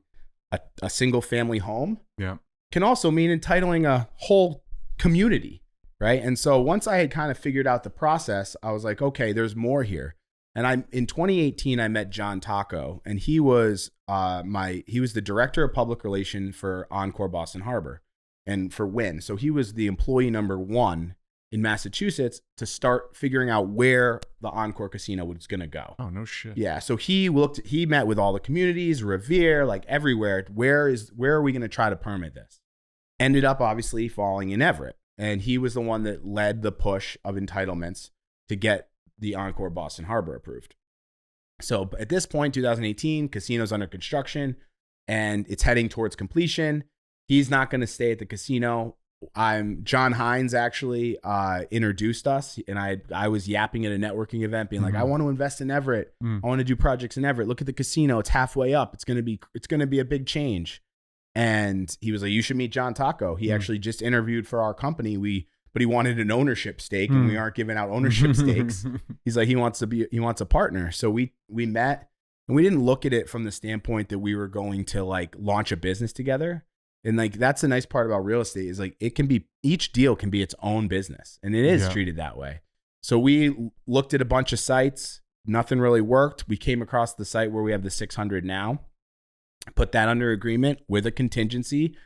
a single family home. Yeah, can also mean entitling a whole community, right? And so once I had kind of figured out the process, I was like, okay, there's more here. And in 2018, I met John Taco, and he was the director of public relations for Encore Boston Harbor and for WIN. So he was the employee number 1 in Massachusetts to start figuring out where the Encore Casino was going to go. Oh, no shit. Yeah. So he met with all the communities, Revere, like everywhere. Where are we going to try to permit this? Ended up obviously falling in Everett. And he was the one that led the push of entitlements to get the Encore Boston Harbor approved. So at this point, 2018, casino's under construction and it's heading towards completion. He's not going to stay at the casino. John Hines actually introduced us, and I was yapping at a networking event being like, I want to invest in Everett. I want to do projects in Everett. Look at the casino. It's halfway up. It's going to be a big change. And he was like, you should meet John Taco. He actually just interviewed for our company. But he wanted an ownership stake, and we aren't giving out ownership stakes. He's like, he wants a partner. So we met, and we didn't look at it from the standpoint that we were going to like launch a business together. And like, that's the nice part about real estate is like, each deal can be its own business, and it is treated that way. So we looked at a bunch of sites. Nothing really worked. We came across the site where we have the 600 now, put that under agreement with a contingent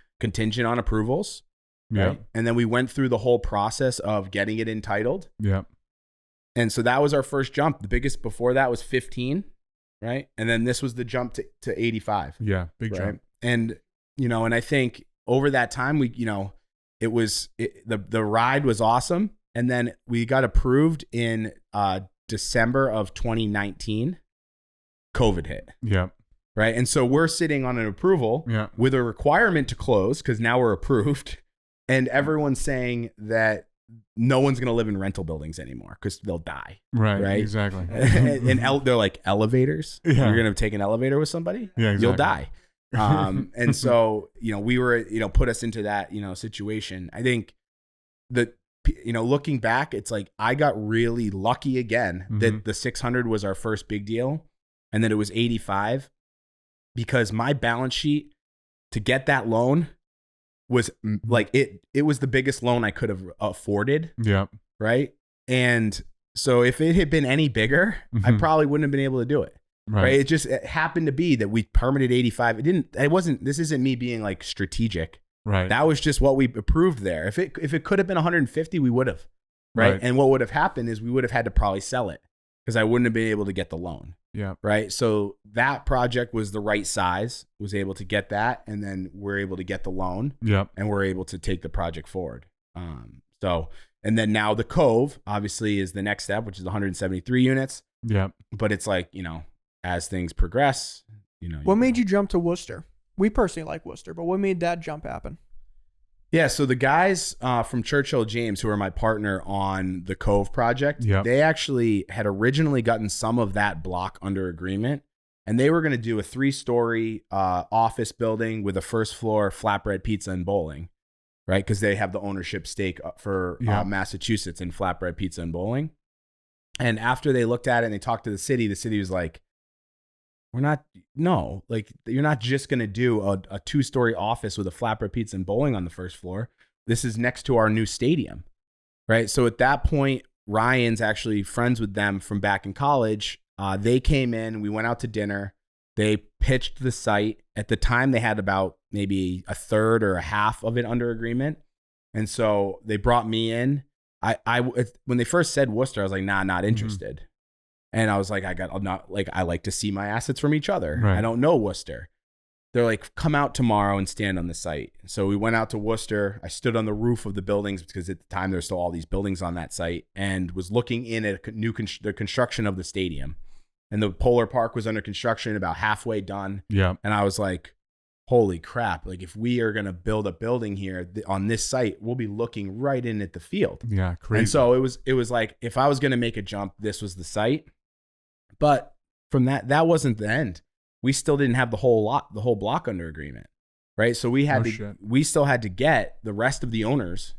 on approvals. Yeah. Right? And then we went through the whole process of getting it entitled. Yeah. And so that was our first jump. The biggest before that was 15, right? And then this was the jump to 85. Yeah, big right? jump. And and I think over that time the ride was awesome. And then we got approved in December of 2019. COVID hit. Yeah. Right. And so we're sitting on an approval with a requirement to close because now we're approved. And everyone's saying that no one's going to live in rental buildings anymore because they'll die. Right. Exactly. and they're like elevators. Yeah. You're going to take an elevator with somebody. Yeah, exactly. You'll die. And so, we were, put us into that, situation. I think that, looking back, it's like, I got really lucky again that the 600 was our first big deal and that it was 85 because my balance sheet to get that loan was like, it was the biggest loan I could have afforded. Yeah. Right. And so if it had been any bigger, I probably wouldn't have been able to do it. Right. It happened to be that we permitted 85. This isn't me being like strategic. Right. That was just what we approved there. If it could have been 150, we would have. Right. And what would have happened is we would have had to probably sell it because I wouldn't have been able to get the loan. Yeah. Right. So that project was the right size, was able to get that. And then we're able to get the loan. Yep. And we're able to take the project forward. And then now the Cove obviously is the next step, which is 173 units. Yeah. But it's like, as things progress, What made you jump to Worcester? We personally like Worcester, but what made that jump happen? Yeah, so the guys from Churchill James, who are my partner on the Cove project, they actually had originally gotten some of that block under agreement, and they were going to do a 3-story office building with a first floor flatbread pizza and bowling, right? Because they have the ownership stake for Massachusetts in flatbread pizza and bowling. And after they looked at it and they talked to the city was like, you're not just going to do a 2-story office with a flatbread pizza and bowling on the first floor. This is next to our new stadium, right? So at that point, Ryan's actually friends with them from back in college. They came in, we went out to dinner. They pitched the site. At the time, they had about maybe a third or a half of it under agreement. And so they brought me in. When they first said Worcester, I was like, nah, not interested. And I was like, I like to see my assets from each other. Right. I don't know Worcester. They're like, come out tomorrow and stand on the site. So we went out to Worcester. I stood on the roof of the buildings because at the time there's still all these buildings on that site, and was looking in at the construction of the stadium. And the Polar Park was under construction, about halfway done. Yeah. And I was like, holy crap. Like, if we are going to build a building here on this site, we'll be looking right in at the field. Yeah. Crazy. And so it was like, if I was going to make a jump, this was the site. But from that wasn't the end. We still didn't have the whole block under agreement, right? So we still had to get the rest of the owners.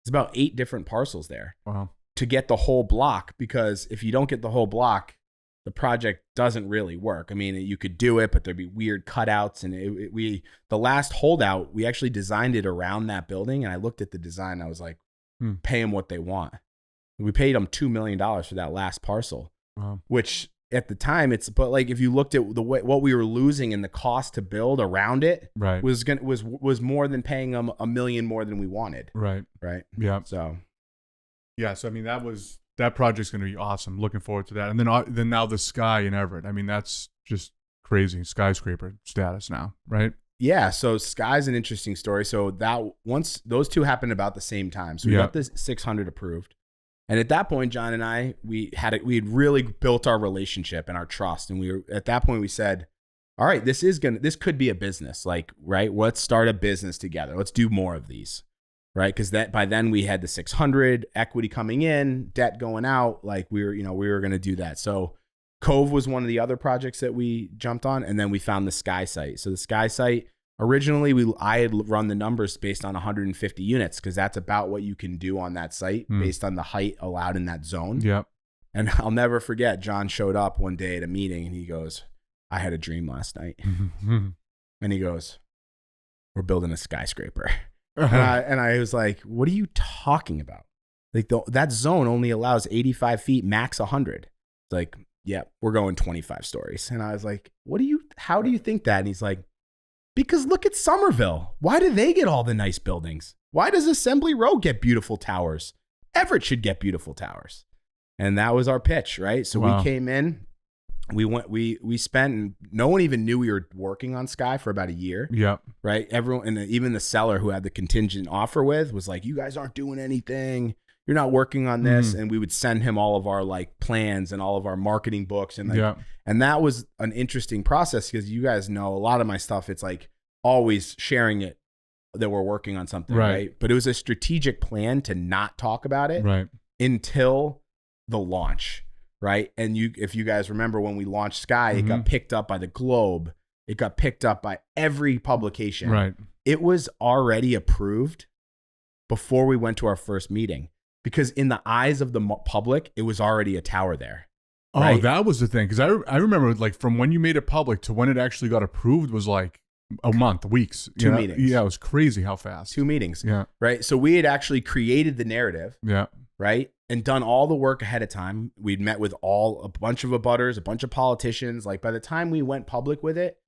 It's about 8 different parcels there. Wow. To get the whole block, because if you don't get the whole block, the project doesn't really work. I mean, you could do it, but there'd be weird cutouts. And the last holdout, we actually designed it around that building. And I looked at the design. I was like, pay them what they want. We paid them $2 million for that last parcel, which at the time but like, if you looked at what we were losing and the cost to build around it, right, was more than paying them $1 million more than we wanted. Right. Right. Yeah. So I mean, that project's going to be awesome. Looking forward to that. And then now the SKY in Everett. I mean, that's just crazy. Skyscraper status now, right? Yeah. So SKY's an interesting story. So that once those two happened about the same time. So we got this 600 approved. And at that point, John and I, we had really built our relationship and our trust. And at that point we said, all right, this could be a business. Like, right, let's start a business together. Let's do more of these, right? Because by then we had the 600 equity coming in, debt going out. Like we were going to do that. So Cove was one of the other projects that we jumped on, and then we found the Sky site. So the Sky site, originally I had run the numbers based on 150 units because that's about what you can do on that site based on the height allowed in that zone. Yep. And I'll never forget, John showed up one day at a meeting and he goes, I had a dream last night. And he goes, we're building a skyscraper. And I was like, what are you talking about? Like that zone only allows 85 feet, max 100. It's like, yeah, we're going 25 stories. And I was like, how do you think that? And he's like, because look at Somerville. Why do they get all the nice buildings? Why does Assembly Row get beautiful towers? Everett should get beautiful towers. And that was our pitch, right? So we came in, we spent, and no one even knew we were working on Sky for about a year. Yep. Right. Everyone, and even the seller who had the contingent offer with was like, you guys aren't doing anything. You're not working on this. And we would send him all of our like plans and all of our marketing books. And like, and that was an interesting process because you guys know a lot of my stuff. It's like always sharing it that we're working on something. Right. But it was a strategic plan to not talk about it until the launch. Right. And if you guys remember when we launched Sky, it got picked up by the Globe. It got picked up by every publication. Right. It was already approved before we went to our first meeting. Because in the eyes of the public, it was already a tower there. Right? Oh, that was the thing. Because I remember like from when you made it public to when it actually got approved was like a month, weeks. Two meetings. Yeah, it was crazy how fast. 2 meetings. Yeah. Right. So we had actually created the narrative. Yeah. Right. And done all the work ahead of time. We'd met with a bunch of abutters, a bunch of politicians. Like by the time we went public with it,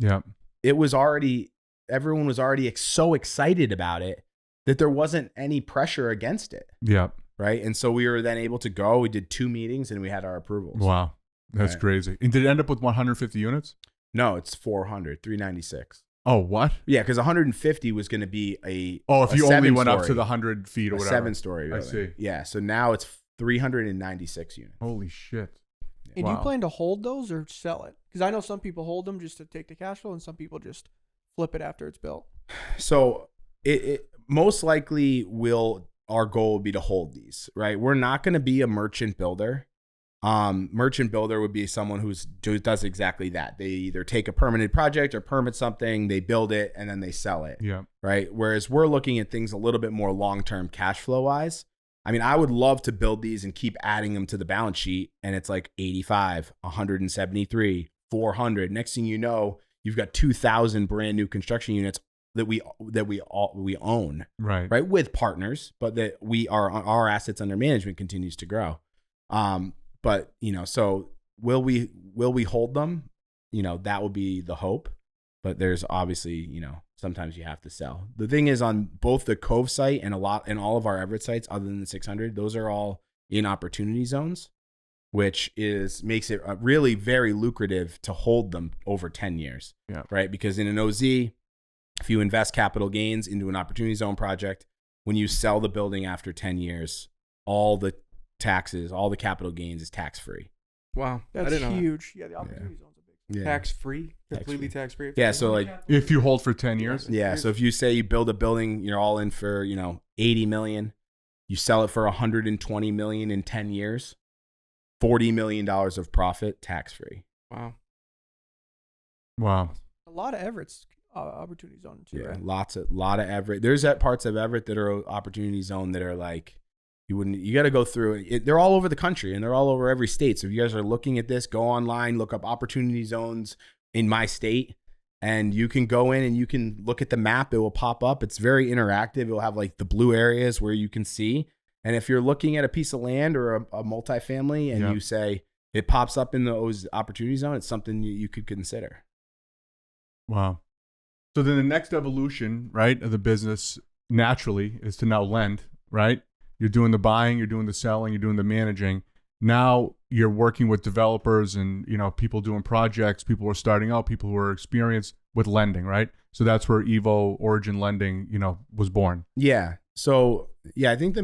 everyone was already so excited about it that there wasn't any pressure against it. Yeah. Right. And so we were then able to go. We did 2 meetings and we had our approvals. Wow. That's crazy. And did it end up with 150 units? No, it's 396. Oh, what? Yeah, because 150 was going to be if you only went up to the 100 feet or whatever. 7-story. I see. Yeah. So now it's 396 units. Holy shit. And do you plan to hold those or sell it? Because I know some people hold them just to take the cash flow and some people just flip it after it's built. So it most likely our goal would be to hold these, right? We're not going to be a merchant builder. Merchant builder would be someone who does exactly that. They either take a permanent project or permit something, they build it, and then they sell it. Yeah. Right. Whereas we're looking at things a little bit more long-term cash flow wise. I mean, I would love to build these and keep adding them to the balance sheet. And it's like 85, 173, 400. Next thing you know, you've got 2,000 brand new construction units that we own, right, with partners, but that our assets under management continues to grow. But so will we hold them? That will be the hope. But there's obviously, sometimes you have to sell. The thing is, on both the Cove site and all of our Everett sites, other than the 600, those are all in opportunity zones, which makes it really very lucrative to hold them over 10 years. Yeah. Right. Because in an OZ, if you invest capital gains into an opportunity zone project, when you sell the building after 10 years, all the taxes, all the capital gains is tax free. Wow. That's huge. Yeah, the opportunity zone's a big tax free, completely tax free. Yeah, so like if you hold for 10 years. Yeah, so if you say you build a building, you're all in for, 80 million, you sell it for 120 million in 10 years, $40 million of profit, tax free. Wow. A lot of Everett's opportunity zone too. Yeah, right? lot of Everett. There's parts of Everett that are opportunity zone that are like you got to go through it. They're all over the country and they're all over every state. So if you guys are looking at this, go online, look up opportunity zones in my state, and you can go in and you can look at the map. It will pop up. It's very interactive. It will have like the blue areas where you can see. And if you're looking at a piece of land or a multifamily and you say it pops up in those opportunity zone, it's something you could consider. Wow. So then the next evolution, right, of the business naturally is to now lend, right? You're doing the buying, you're doing the selling, you're doing the managing. Now you're working with developers and, people doing projects, people who are starting out, people who are experienced with lending, right? So that's where Evo Origin Lending, was born. Yeah. So, I think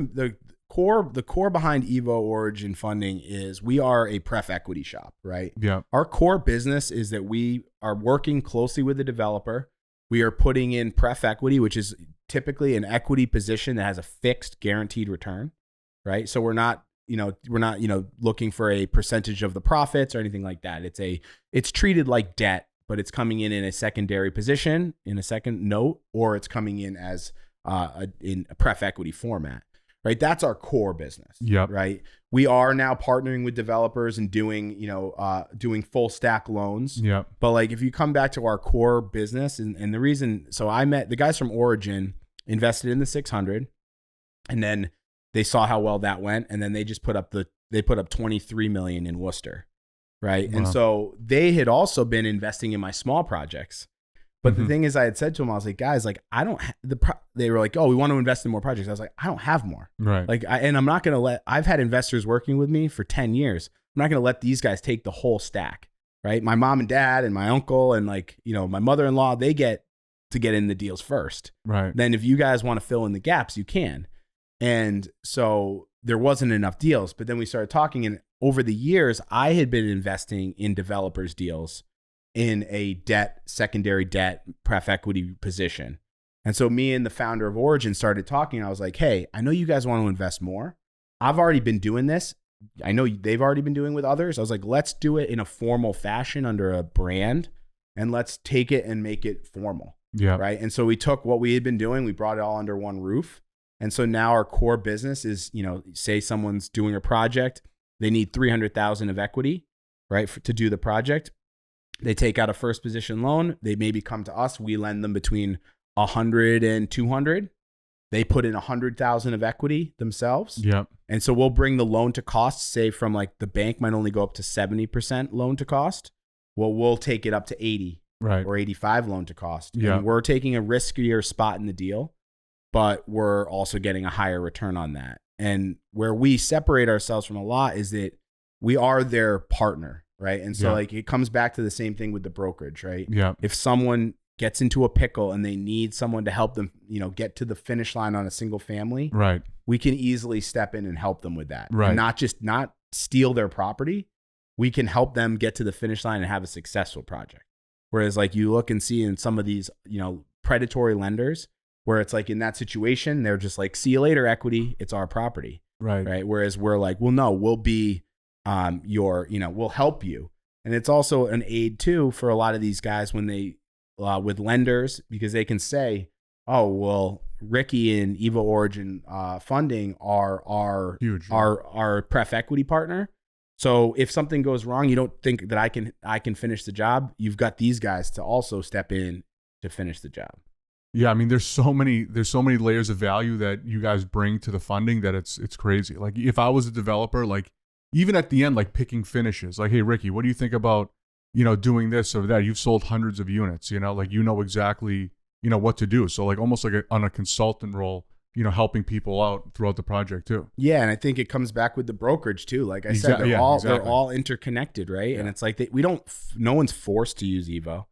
the core behind Evo Origin Funding is we are a pref equity shop, right? Yeah. Our core business is that we are working closely with the developer. We are putting in pref equity, which is typically an equity position that has a fixed guaranteed return, right? So we're not looking for a percentage of the profits or anything like that. It's treated like debt, but it's coming in a secondary position, in a second note, or it's coming in as in a pref equity format, right? That's our core business. Yep. Right. We are now partnering with developers and doing full stack loans. Yep. But like, if you come back to our core business and the reason, so I met the guys from Origin, invested in the 600, and then they saw how well that went. And then they just put up 23 million in Worcester. Right. Wow. And so they had also been investing in my small projects. But the thing is, I had said to them, I was like, guys, like, I don't, they were like, oh, we want to invest in more projects. I was like, I don't have more. Right. Like, and I'm not going to I've had investors working with me for 10 years. I'm not going to let these guys take the whole stack. Right. My mom and dad and my uncle and like, my mother-in-law, they get to get in the deals first. Right. Then if you guys want to fill in the gaps, you can. And so there wasn't enough deals. But then we started talking, and over the years, I had been investing in developers' deals in a secondary debt, pref equity position. And so me and the founder of Origin started talking. I was like, hey, I know you guys want to invest more. I've already been doing this. I know they've already been doing with others. I was like, let's do it in a formal fashion under a brand, and let's take it and make it formal. Yeah. Right. And so we took what we had been doing, we brought it all under one roof. And so now our core business is, say someone's doing a project, they need 300,000 of equity, right, to do the project. They take out a first position loan. They maybe come to us. We lend them between 100 and 200. They put in 100,000 of equity themselves. Yep. And so we'll bring the loan to cost, say from like the bank might only go up to 70% loan to cost. Well, we'll take it up to 80 or 85 loan to cost. Yeah. And we're taking a riskier spot in the deal, but we're also getting a higher return on that. And where we separate ourselves from a lot is that we are their partner. Right. And so like it comes back to the same thing with the brokerage, right? Yeah. If someone gets into a pickle and they need someone to help them, get to the finish line on a single family, right, we can easily step in and help them with that. Right. And not steal their property. We can help them get to the finish line and have a successful project. Whereas like you look and see in some of these, predatory lenders where it's like in that situation, they're just like, see you later, equity. It's our property. Right. Right. Whereas we're like, well, no, we'll be we'll help you. And it's also an aid too for a lot of these guys when they, with lenders, because they can say, oh, well, Ricky and Evo Origin Funding are huge, our pref equity partner. So if something goes wrong, you don't think that I can finish the job. You've got these guys to also step in to finish the job. Yeah, I mean, there's so many layers of value that you guys bring to the funding that it's crazy. Like if I was a developer, like even at the end, like picking finishes, like, hey, Ricky, what do you think about, doing this or that? You've sold hundreds of units, like, exactly, what to do. So like almost like on a consultant role, helping people out throughout the project too. Yeah. And I think it comes back with the brokerage too. Like I said, they're all interconnected, right? Yeah. And it's like, no one's forced to use Evo,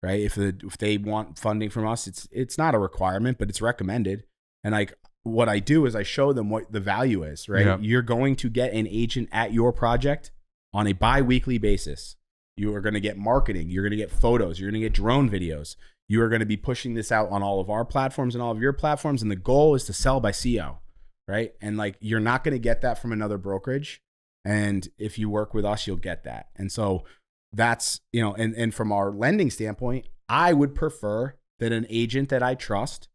right? If they want funding from us, it's not a requirement, but it's recommended. And like, what I do is I show them what the value is, right? Yeah. You're going to get an agent at your project on a bi-weekly basis. You are going to get marketing. You're going to get photos. You're going to get drone videos. You are going to be pushing this out on all of our platforms and all of your platforms. And the goal is to sell by CO, right? And like, you're not going to get that from another brokerage. And if you work with us, you'll get that. And so that's, and from our lending standpoint, I would prefer that an agent that I trust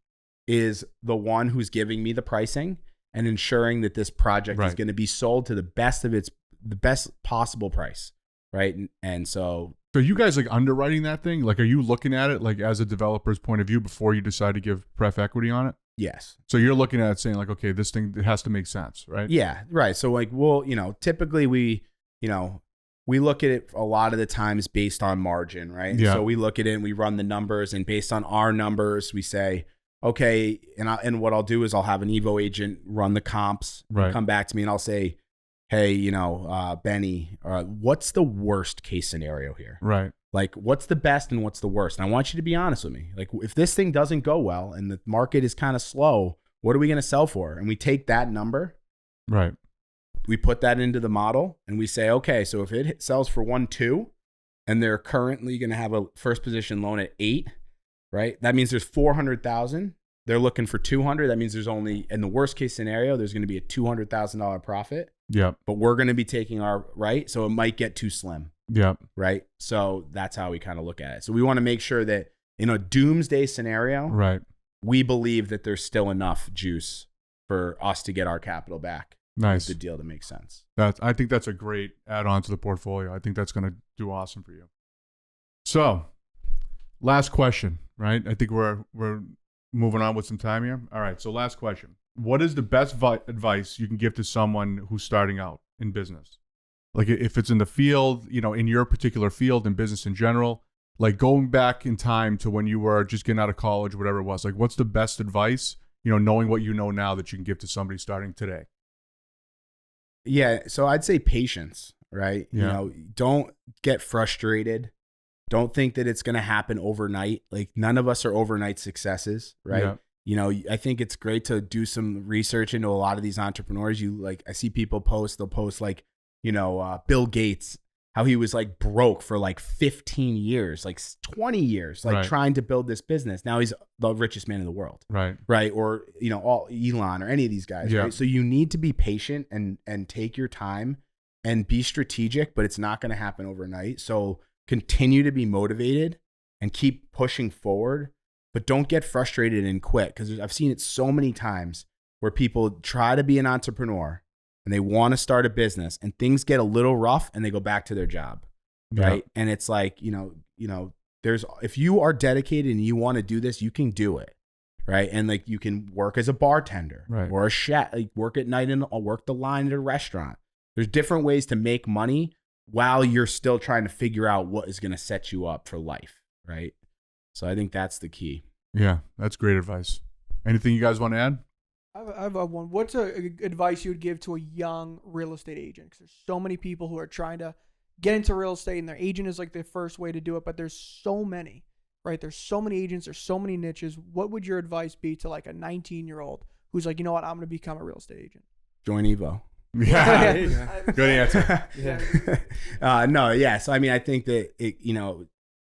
is the one who's giving me the pricing and ensuring that this project is going to be sold to the best possible price. Right. And so you guys like underwriting that thing? Like, are you looking at it like as a developer's point of view before you decide to give pref equity on it? Yes. So you're looking at it saying like, okay, this thing, it has to make sense, right? Yeah. Right. So like, we'll, typically we look at it a lot of the times based on margin, right? Yeah. So we look at it and we run the numbers, and based on our numbers, we say, okay, and what I'll do is I'll have an Evo agent run the comps, come back to me, and I'll say, hey, Benny, what's the worst case scenario here? Right. Like, what's the best and what's the worst? And I want you to be honest with me. Like, if this thing doesn't go well and the market is kind of slow, what are we going to sell for? And we take that number Right. We put that into the model and we say, okay, so if it sells for 1.2 and they're currently going to have a first position loan at 8, right? That means there's 400,000. They're looking for 200. That means there's only, in the worst case scenario, there's going to be a $200,000 profit. Yep. But we're going to be taking our, right? So it might get too slim. Yep. Right. So that's how we kind of look at it. So we want to make sure that in a doomsday scenario, right, we believe that there's still enough juice for us to get our capital back. Nice. The deal to make sense. I think that's a great add-on to the portfolio. I think that's going to do awesome for you. So, last question, right? I think we're moving on with some time here. All right. So, last question. What is the best advice you can give to someone who's starting out in business? Like if it's in the field, in your particular field, in business in general, like going back in time to when you were just getting out of college, whatever it was, like what's the best advice, knowing what you know now that you can give to somebody starting today? Yeah. So I'd say patience, right? Yeah. Don't get frustrated. Don't think that it's going to happen overnight. Like none of us are overnight successes, right? Yeah. I think it's great to do some research into a lot of these entrepreneurs. I see people they'll post like, Bill Gates, how he was like broke for like 15 years, like 20 years, like right, trying to build this business. Now he's the richest man in the world. Right. Right. Or, all Elon or any of these guys. Yeah. Right. So you need to be patient and take your time and be strategic, but it's not going to happen overnight. So continue to be motivated and keep pushing forward, but don't get frustrated and quit. Because I've seen it so many times where people try to be an entrepreneur and they want to start a business and things get a little rough and they go back to their job. Right. And it's like, if you are dedicated and you want to do this, you can do it. Right. And like you can work as a bartender, right, or a chef, like work at night and work the line at a restaurant. There's different ways to make money while you're still trying to figure out what is going to set you up for life. Right. So I think that's the key. Yeah. That's great advice. Anything you guys want to add? I have one. What's advice you would give to a young real estate agent? Because there's so many people who are trying to get into real estate and their agent is like the first way to do it. But there's so many, right? There's so many agents. There's so many niches. What would your advice be to like a 19-year-old who's like, you know what, I'm going to become a real estate agent? Join Evo. Yeah. Good answer. Yeah. No. Yeah. So, I mean, I think that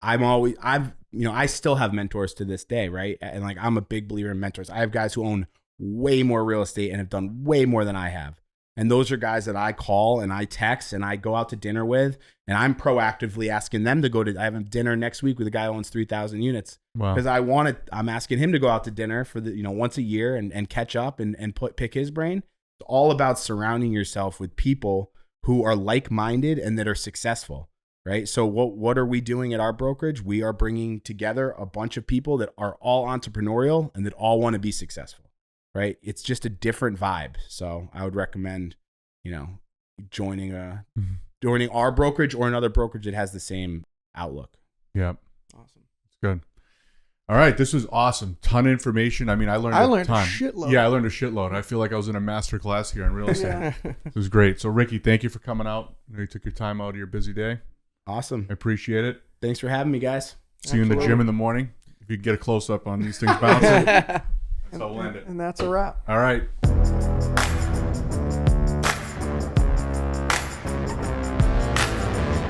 I still have mentors to this day. Right. And like, I'm a big believer in mentors. I have guys who own way more real estate and have done way more than I have. And those are guys that I call and I text and I go out to dinner with, and I'm proactively asking them to I have a dinner next week with a guy who owns 3,000 units. Wow. Because I'm asking him to go out to dinner for once a year and catch up and pick his brain. It's all about surrounding yourself with people who are like-minded and that are successful. Right. So what are we doing at our brokerage? We are bringing together a bunch of people that are all entrepreneurial and that all want to be successful. Right. It's just a different vibe. So I would recommend, joining our brokerage or another brokerage that has the same outlook. Yep. Awesome. It's good. All right. This was awesome. Ton of information. I mean, I learned a ton. A shitload. Yeah, I learned a shitload. I feel like I was in a master class here in real estate. It was great. So Ricky, thank you for coming out. I know you took your time out of your busy day. Awesome. I appreciate it. Thanks for having me, guys. See you in the gym in the morning. If you can get a close up on these things bouncing. That's how we'll end it. And that's a wrap. All right.